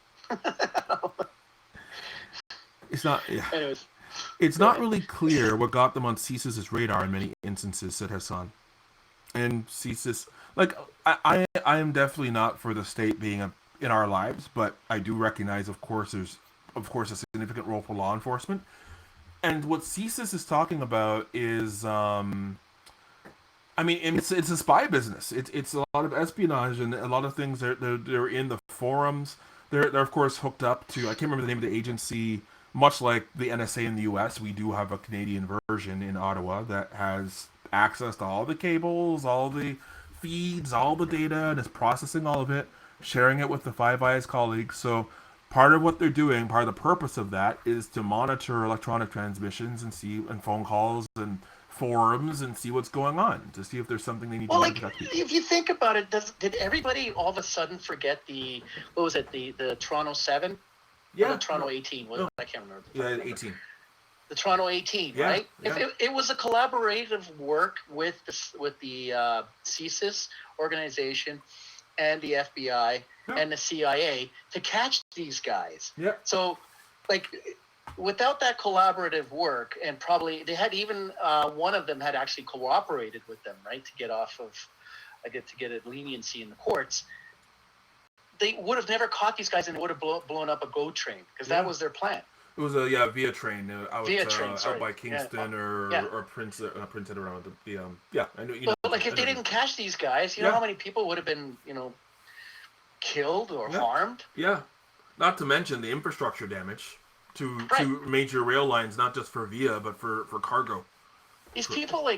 It's not. Yeah. Anyways. It's not really clear what got them on CSIS's radar in many instances, said Hassan. And CSIS, I am definitely not for the state being in our lives, but I do recognize, of course, there's a significant role for law enforcement. And what CSIS is talking about is, it's a spy business. It's a lot of espionage and a lot of things. They're in the forums. They're of course hooked up to. I can't remember the name of the agency. Much like the NSA in the U.S., we do have a Canadian version in Ottawa that has access to all the cables, all the feeds, all the data, and is processing all of it, sharing it with the Five Eyes colleagues. So part of what they're doing, part of the purpose of that, is to monitor electronic transmissions and phone calls and forums and see what's going on, to see if there's something they need to protect people. If you think about it, did everybody all of a sudden forget the Toronto 7? Yeah. The Toronto 18. I can't remember. Yeah, 18. The Toronto 18, right? Yeah. It was a collaborative work with the CSIS organization and the FBI and the CIA to catch these guys. Yeah. So, without that collaborative work, and probably they had even one of them had actually cooperated with them, right, to get off of, to get a leniency in the courts. They would have never caught these guys, and it would have blown up a GO train, because that was their plan. It was a via train out by Kingston or Prince around the I know. But if they didn't catch these guys, you know how many people would have been killed or harmed. Yeah, not to mention the infrastructure damage to major rail lines, not just for via but for cargo. These people,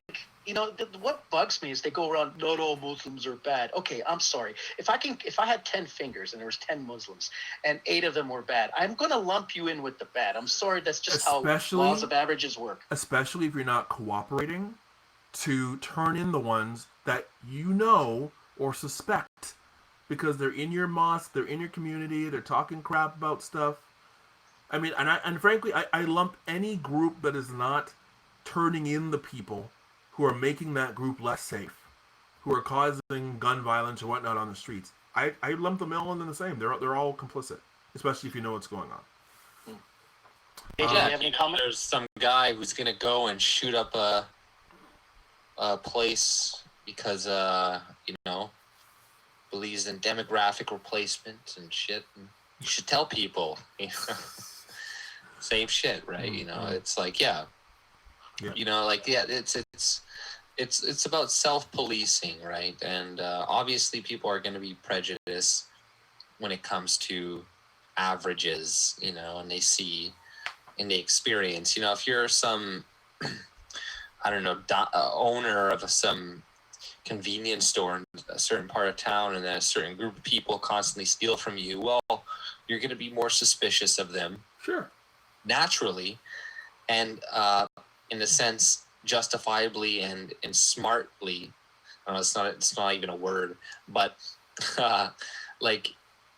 what bugs me is they go around, not all Muslims are bad. Okay, I'm sorry. If I had 10 fingers and there was 10 Muslims and 8 of them were bad, I'm going to lump you in with the bad. I'm sorry, that's just how laws of averages work. Especially if you're not cooperating to turn in the ones that or suspect, because they're in your mosque, they're in your community, they're talking crap about stuff. I mean, and frankly, I lump any group that is not turning in the people who are making that group less safe, who are causing gun violence or whatnot on the streets. I lump them all in the same. They're all complicit, especially if you know what's going on. AJ, do you have any comment? There's some guy who's gonna go and shoot up a place because believes in demographic replacement and shit. And you should tell people, same shit, right? It's like it's about self-policing, right? And obviously people are going to be prejudiced when it comes to averages, and they see and they experience, if you're some I don't know, owner of some convenience store in a certain part of town, and then a certain group of people constantly steal from you, well, you're going to be more suspicious of them. Sure. Naturally, and in a sense, justifiably and smartly. It's not even a word, but like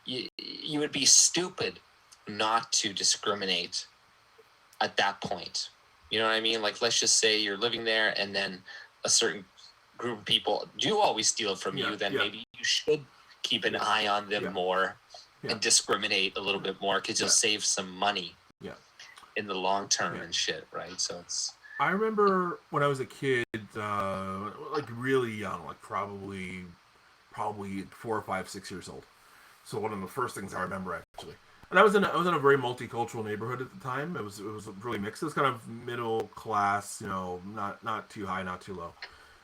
you would be stupid not to discriminate at that point. You know what I mean? Like, let's just say you're living there, and then a certain group of people do always steal from you. Then maybe you should keep an eye on them more and discriminate a little bit more, because you'll save some money in the long term and shit, right? So it's. I remember when I was a kid, like really young, like probably 4 or 5, 6 years old. So one of the first things I remember, actually. And I was in a very multicultural neighborhood at the time. It was really mixed. It was kind of middle class, not too high, not too low.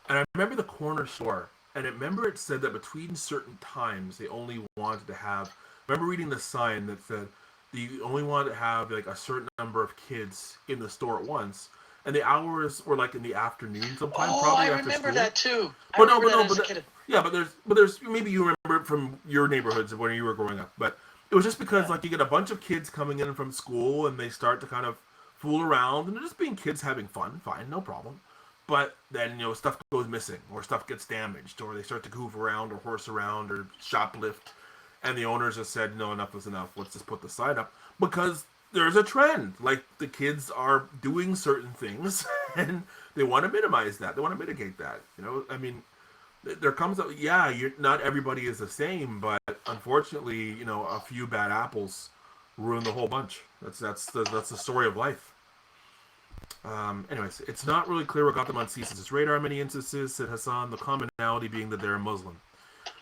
And I remember the corner store, and I remember it said that between certain times they only wanted to have. I remember reading the sign that said they only wanted to have like a certain number of kids in the store at once, and the hours were like in the afternoon sometime. Oh, probably I after remember school. that too. Yeah, but there's maybe you remember it from your neighborhoods when you were growing up, but it was just because like you get a bunch of kids coming in from school and they start to kind of fool around, and they're just being kids having fun, fine, no problem. But then stuff goes missing, or stuff gets damaged, or they start to goof around or horse around or shoplift, and the owners have said no, enough is enough. Let's just put the sign up, because there's a trend. Like the kids are doing certain things, and they want to minimize that. They want to mitigate that. I mean, there comes up. Yeah, not everybody is the same, but unfortunately, a few bad apples ruin the whole bunch. That's the story of life. Anyways, it's not really clear what got them on CSIS's radar in many instances, said Hassan, the commonality being that they're Muslim.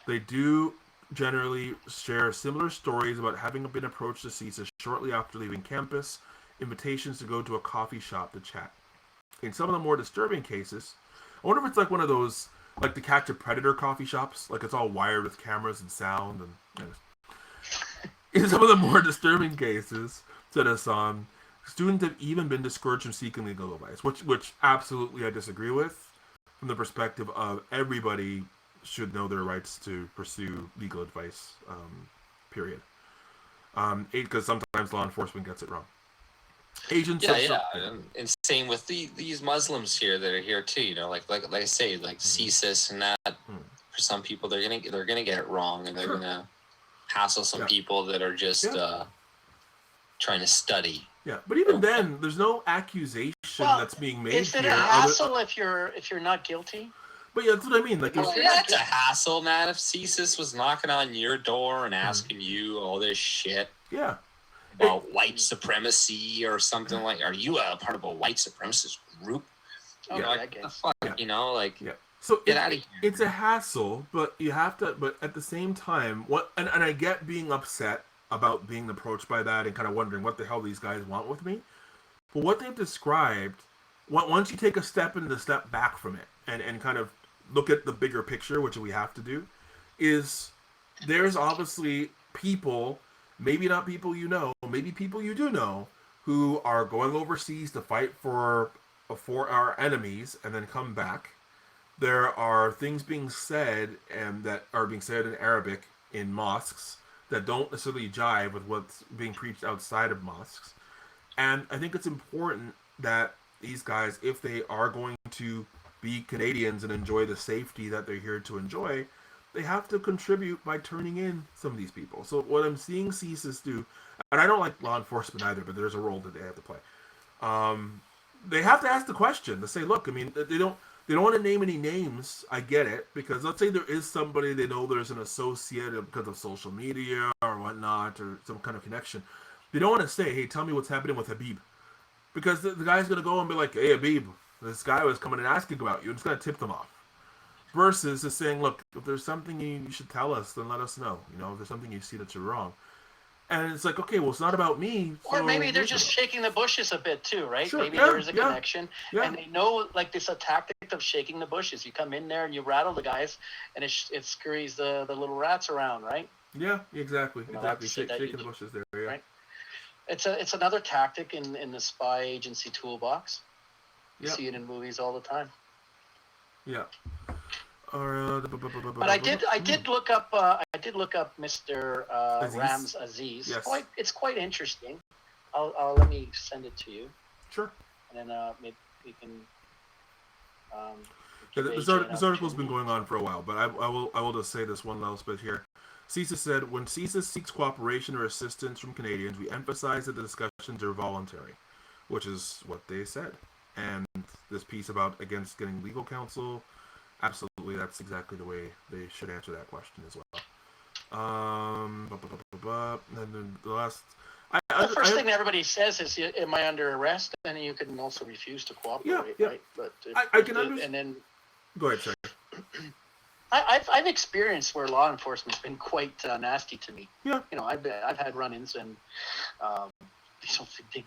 They do generally share similar stories about having been approached to CSIS shortly after leaving campus, invitations to go to a coffee shop to chat. In some of the more disturbing cases, I wonder if it's like one of those, like the Catch a Predator coffee shops, like it's all wired with cameras and sound. And in some of the more disturbing cases, said Hassan, students have even been discouraged from seeking legal advice, which absolutely I disagree with, from the perspective of everybody should know their rights to pursue legal advice, period. Because sometimes law enforcement gets it wrong. Agents. And same with these Muslims here that are here too. Like I say, like CSIS and that. For some people, they're gonna get it wrong, and they're gonna hassle some people that are just trying to study. Yeah, but even then, there's no accusation that's being made. Is it a hassle if you're not guilty? But that's what I mean. Like, that's a hassle, man. If CSIS was knocking on your door and asking you all this shit, about white supremacy or something like, are you a part of a white supremacist group? I guess. So get out of here. It's a hassle, but you have to. But at the same time, and I get being upset about being approached by that and kind of wondering what the hell these guys want with me. But what they've described, once you take a step back from it and kind of look at the bigger picture, which we have to do, is there's obviously people, maybe not people maybe people you do know, who are going overseas to fight for our enemies and then come back. There are things being said that are being said in Arabic in mosques that don't necessarily jive with what's being preached outside of mosques. And I think it's important that these guys, if they are going to be Canadians and enjoy the safety that they're here to enjoy, they have to contribute by turning in some of these people. So what I'm seeing CSIS do, and I don't like law enforcement either, but there's a role that they have to play. They have to ask the question to say, look, I mean, they don't want to name any names. I get it, because let's say there is somebody they know there's an associate because of social media or whatnot or some kind of connection. They don't want to say, hey, tell me what's happening with Habib, because the guy's gonna go and be like, hey, Habib, this guy was coming and asking about you, and it's gonna tip them off. Versus just saying, look, if there's something you should tell us, then let us know. If there's something you see that you're wrong. And it's like, okay, well, it's not about me. Or so maybe they're just shaking the bushes a bit too, right? Sure, Maybe yeah, there is a yeah, connection, yeah. and they know, like, this a tactic of shaking the bushes. You come in there and you rattle the guys, and it scurries the little rats around, right? Yeah, exactly. That's it, that Shaking you the bushes there, yeah. right? It's another tactic in the spy agency toolbox. You Yep. see it in movies all the time. Yeah. But I did look up Mr. Aziz? Rams Aziz. Yes. It's quite interesting. I'll let me send it to you, Sure. and then maybe we can. This article's been going on for a while, but I will just say this one little bit here. CISA said, when CISA seeks cooperation or assistance from Canadians, we emphasize that the discussions are voluntary, which is what they said. And this piece about against getting legal counsel, absolutely, that's exactly the way they should answer that question as well. And then the last... The first thing everybody says is, "Am I under arrest?" And you can also refuse to cooperate, yeah. right? But I can understand. And then Go ahead, sorry. I've experienced where law enforcement's been quite nasty to me. Yeah. I've had run-ins, and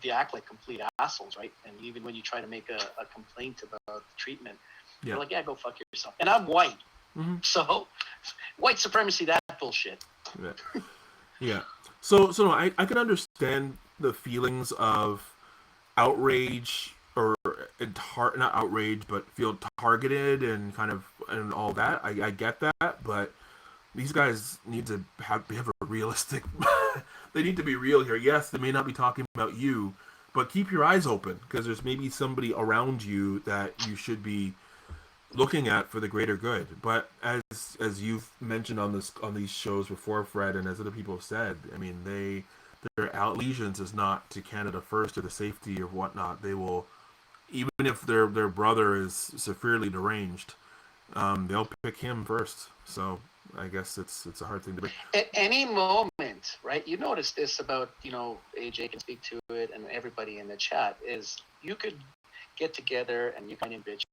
they act like complete assholes, right? And even when you try to make a complaint about the treatment, they're like, "Yeah, go fuck yourself." And I'm white, so white supremacy, that bullshit. Yeah. Yeah. So no, I can understand the feelings of outrage or not outrage, but feel targeted and kind of and all that. I get that, but these guys need to have a realistic. They need to be real here. Yes, they may not be talking about you, but keep your eyes open, because there's maybe somebody around you that you should be looking at for the greater good. But as you've mentioned on these shows before, Fred, and as other people have said, I mean, their allegiance is not to Canada first or the safety or whatnot. They will, even if their brother is severely deranged, they'll pick him first. So I guess it's a hard thing to be. At any moment, right? You notice this about, AJ can speak to it, and everybody in the chat, is you could get together and you kind of bitch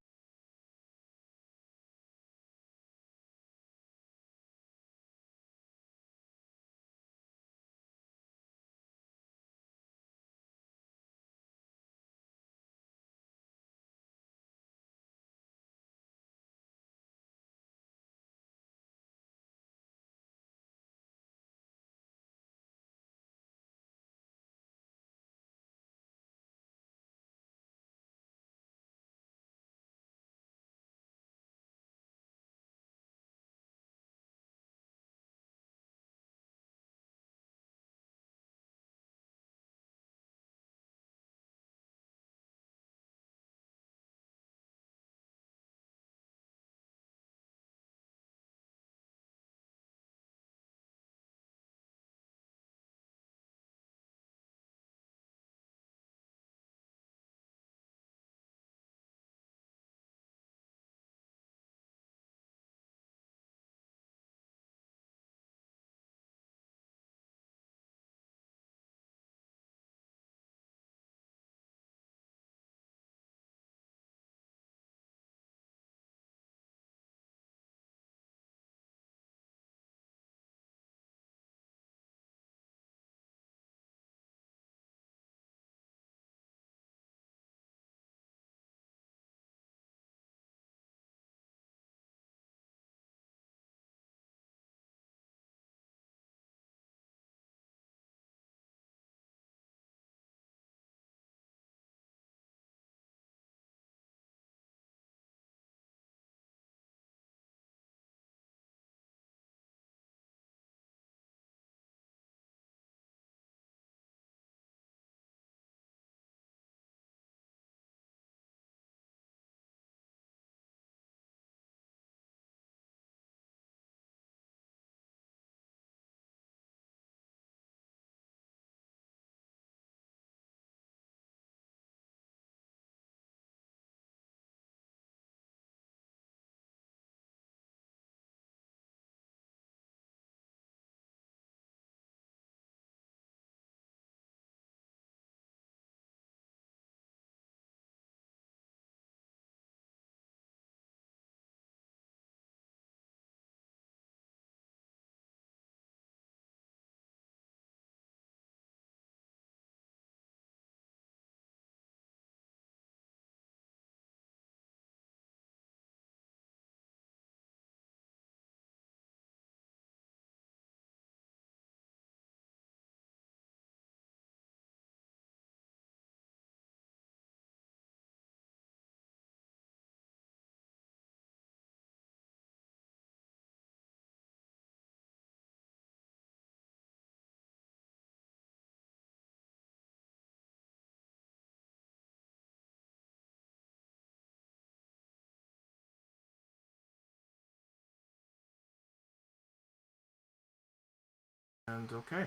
And okay.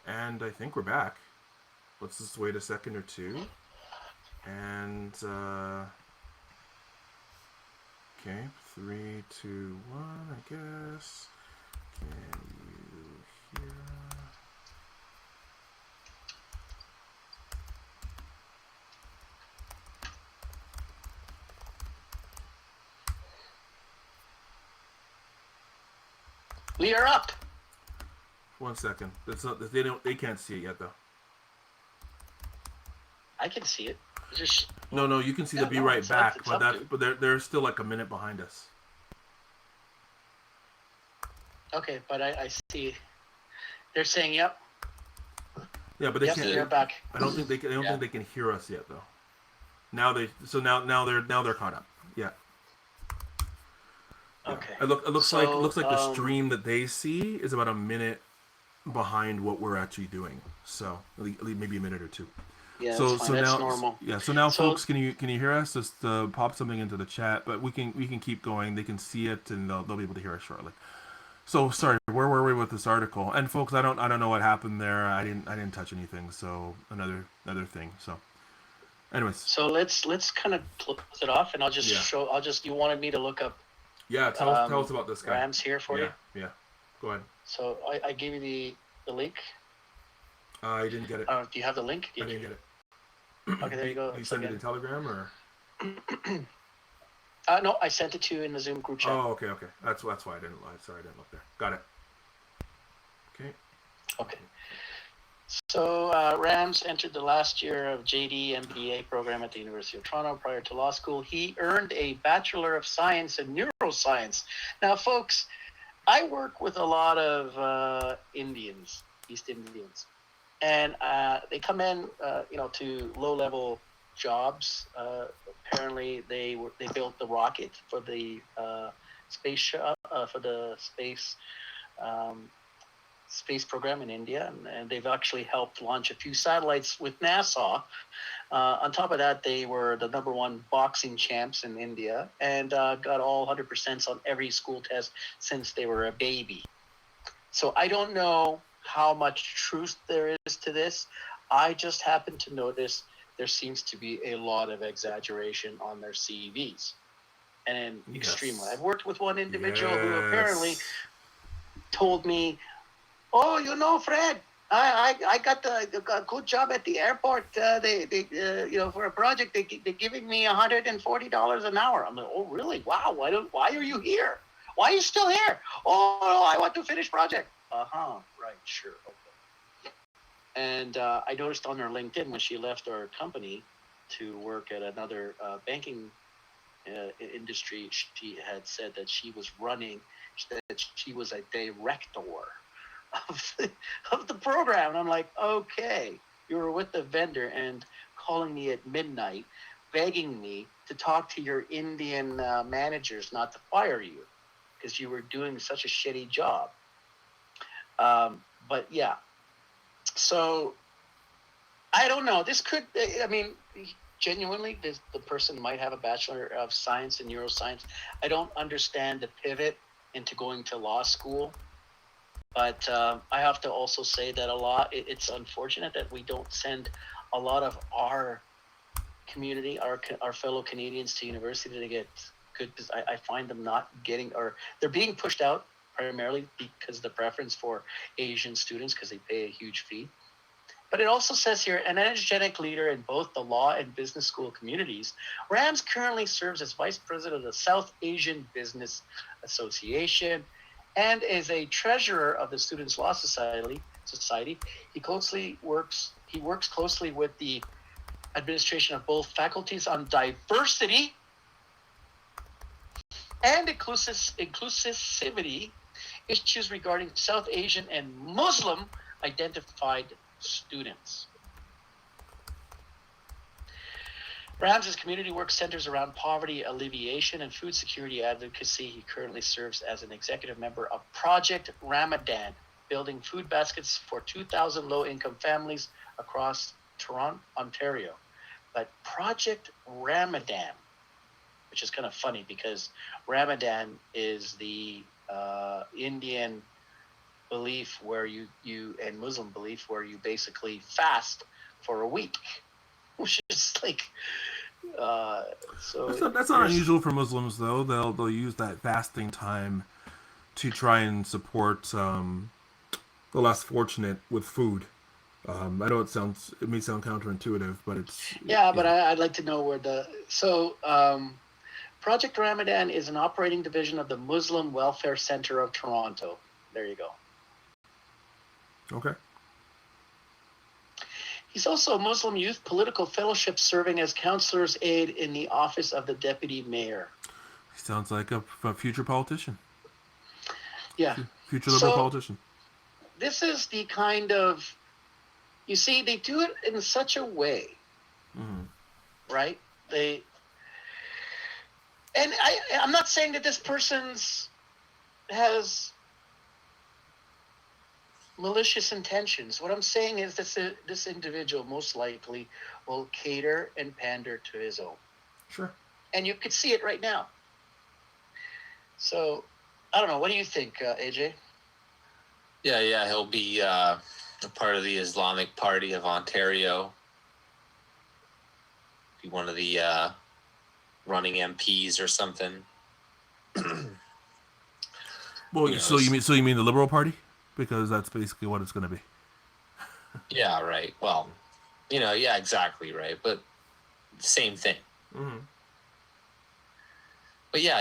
And I think we're back. Let's just wait a second or two. And okay, 3, 2, 1, I guess. Can you hear? We are up. 1 second. That's not. They can't see it yet though. I can see it. It's just No. You can see the be right back, but they're still like a minute behind us. okay, but I see. They're saying, "Yep, Yeah, but they yep, can't. you're back." I don't think they can. I don't think they can hear us yet though. Now they're caught up. Yeah. Okay. It looks So, like the stream that they see is about a minute behind what we're actually doing. So maybe a minute or two. Yeah, So that's fine. That's now normal. yeah. So now, So- folks, can you hear us? Just pop something into the chat, but we can keep going. They can see it and they'll be able to hear us shortly. So sorry, where were we with this article? And folks, I don't know what happened there. I didn't touch anything. So another thing. So, anyways. So let's kind of close it off, and I'll just Yeah. show. You wanted me to look up Yeah, tell us about this guy. Rams here for you. Yeah. Go ahead. So I gave you the link. I didn't get it. Do you have the link? I didn't get it. Okay, there you go. You sent it in Telegram or? No, I sent it to you in the Zoom group chat. Oh, okay. That's why I didn't. Sorry, I didn't look there. Got it. Okay. Okay. So Rams entered the last year of JD MBA program at the University of Toronto. Prior to law school, he earned a Bachelor of Science in Neuroscience. Now, folks, I work with a lot of Indians, East Indians, and they come in, to low-level jobs. Apparently, they built the rocket for the space space program in India, and they've actually helped launch a few satellites with NASA. On top of that, they were the #1 boxing champs in India and got all 100% on every school test since they were a baby. So I don't know how much truth there is to this. I just happen to notice there seems to be a lot of exaggeration on their CVs. And extremely. I've worked with one individual who apparently told me, "Oh, Fred, I got a good job at the airport. They for a project, they're giving me $140 an hour." I'm like, "Oh, really? Wow. Why are you here? Why are you still here?" "Oh, I want to finish project." Right, sure, okay. And I noticed on her LinkedIn when she left our company to work at another banking industry, she had said that she was a director of the program. And I'm like, okay, you were with the vendor and calling me at midnight, begging me to talk to your Indian managers not to fire you because you were doing such a shitty job. But yeah, so I don't know. This could, genuinely, the person might have a Bachelor of Science in Neuroscience. I don't understand the pivot into going to law school. But I have to also say that it's unfortunate that we don't send a lot of our community, our fellow Canadians to university to get good. Because I find them not getting, or they're being pushed out primarily because of the preference for Asian students because they pay a huge fee. But it also says here, an energetic leader in both the law and business school communities, Rams currently serves as vice president of the South Asian Business Association and is a treasurer of the Students' Law Society. He works closely with the administration of both faculties on diversity and inclusivity issues regarding South Asian and Muslim identified students. Rams' community work centers around poverty alleviation and food security advocacy. He currently serves as an executive member of Project Ramadan, building food baskets for 2,000 low-income families across Toronto, Ontario. But Project Ramadan, which is kind of funny because Ramadan is the Indian belief where you and Muslim belief where you basically fast for a week, which is like so. That's not unusual for Muslims, though. They'll use that fasting time to try and support the less fortunate with food. I know it may sound counterintuitive, but it's But I'd like to know where Project Ramadan is an operating division of the Muslim Welfare Center of Toronto. There you go. Okay. He's also a Muslim Youth Political Fellowship serving as counselor's aide in the office of the deputy mayor. He sounds like a future politician. Yeah. Future liberal politician. This is the kind of, you see, they do it in such a way, right? I'm not saying that this person's has malicious intentions. What I'm saying is that this individual most likely will cater and pander to his own. Sure. And you could see it right now. So, I don't know. What do you think, AJ? Yeah, he'll be a part of the Islamic Party of Ontario. Be one of the running MPs or something. Well, so you mean the Liberal Party? Because that's basically what it's going to be. Yeah, right. Well, yeah, exactly, right. But same thing. Mm-hmm. But yeah,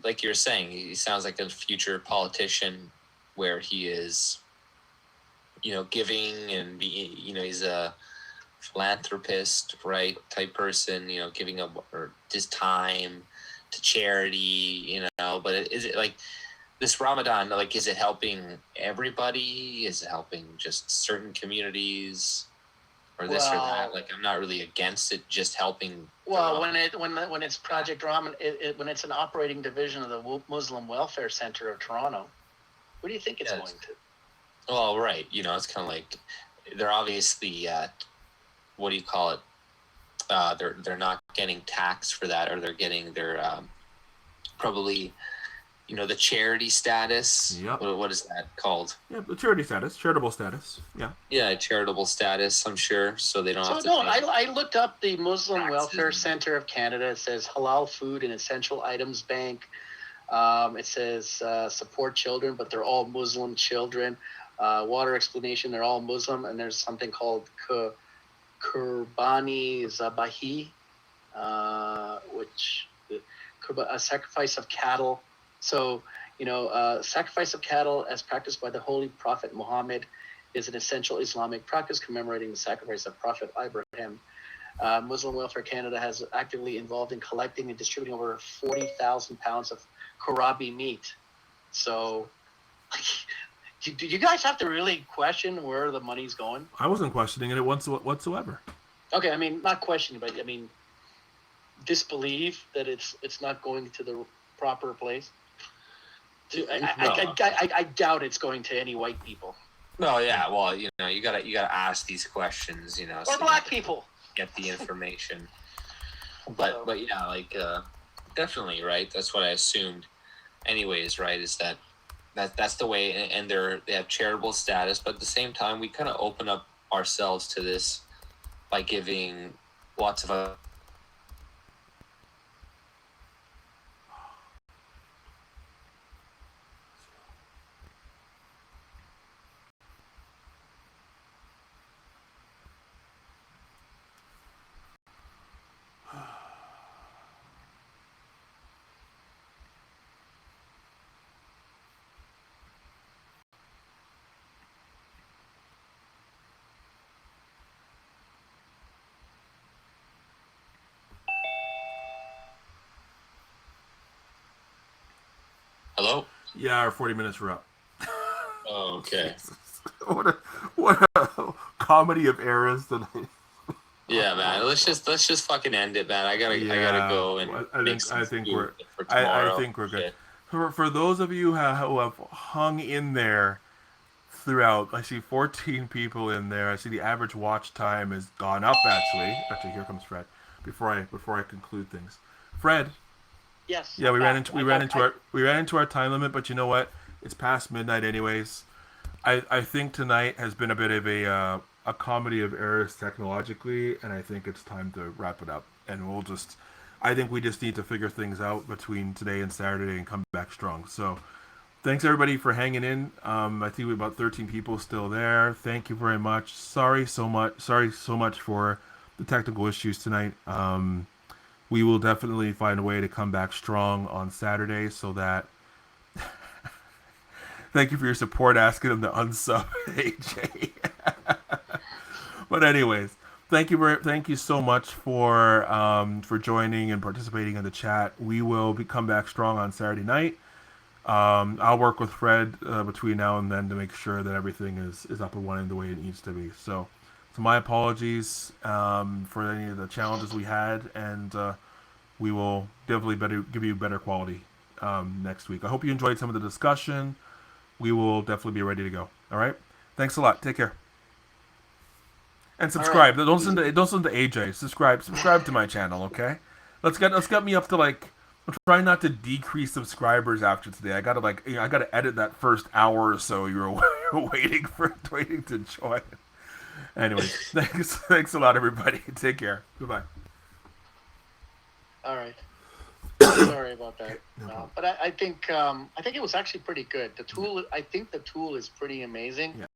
like you're saying, he sounds like a future politician where he is, giving and he's a philanthropist, right, type person, giving up or his time to charity, but is it like this Ramadan, like, is it helping everybody? Is it helping just certain communities or this or that? Like, I'm not really against it, just helping. Well, when it's Project Ramadan, when it's an operating division of the Muslim Welfare Center of Toronto, what do you think it's going to? Well, right. It's kind of like they're obviously, what do you call it? They're not getting taxed for that, or they're getting their probably, the charity status. Yep. What is that called? Yeah, the charity status, charitable status. Yeah. Yeah, charitable status, I'm sure, so they don't have to So, pay. I looked up the Muslim Welfare Center of Canada. It says halal food and essential items bank. It says support children, but they're all Muslim children. Water explanation, they're all Muslim. And there's something called Kurbani Zabahi, which a sacrifice of cattle. So, sacrifice of cattle as practiced by the Holy Prophet Muhammad is an essential Islamic practice commemorating the sacrifice of Prophet Abraham. Muslim Welfare Canada has actively involved in collecting and distributing over 40,000 pounds of Karabi meat. So, do you guys have to really question where the money's going? I wasn't questioning it whatsoever. Okay, I mean, not questioning, but I mean, disbelieve that it's not going to the proper place. I doubt it's going to any white people. No, yeah, well, you gotta ask these questions, Or so black people. get the information. But yeah, like definitely, right? That's what I assumed. Anyways, right? Is that's the way, and they have charitable status, but at the same time, we kind of open up ourselves to this by giving lots of. Hello? Yeah, our 40 minutes were up. Oh, okay. what a comedy of errors tonight. Yeah, man. Let's just fucking end it, man. I gotta go and I think we're for tomorrow. I think we're good. For those of you who have hung in there throughout, I see 14 people in there. I see the average watch time has gone up. Actually, here comes Fred. Before I conclude things, Fred. Yes. Yeah, we ran into our time limit, but you know what? It's past midnight, anyways. I think tonight has been a bit of a comedy of errors technologically, and I think it's time to wrap it up. And I think we just need to figure things out between today and Saturday and come back strong. So, thanks everybody for hanging in. I think we have about 13 people still there. Thank you very much. Sorry so much for the technical issues tonight. We will definitely find a way to come back strong on Saturday so that. Thank you for your support asking them to unsub AJ. But anyways, thank you so much for joining and participating in the chat. We will come back strong on Saturday night. I'll work with Fred between now and then to make sure that everything is up and running the way it needs to be. So my apologies for any of the challenges we had, and we will definitely give you better quality next week. I hope you enjoyed some of the discussion. We will definitely be ready to go. All right. Thanks a lot. Take care. And subscribe. Right. Don't listen to AJ. Subscribe to my channel. Okay. Let's get me up to like. I'm trying not to decrease subscribers after today. I gotta edit that first hour or so you're waiting to join. Anyways, thanks a lot, everybody. Take care. Goodbye. All right. Sorry about that. But I think it was actually pretty good. I think the tool is pretty amazing. Yeah.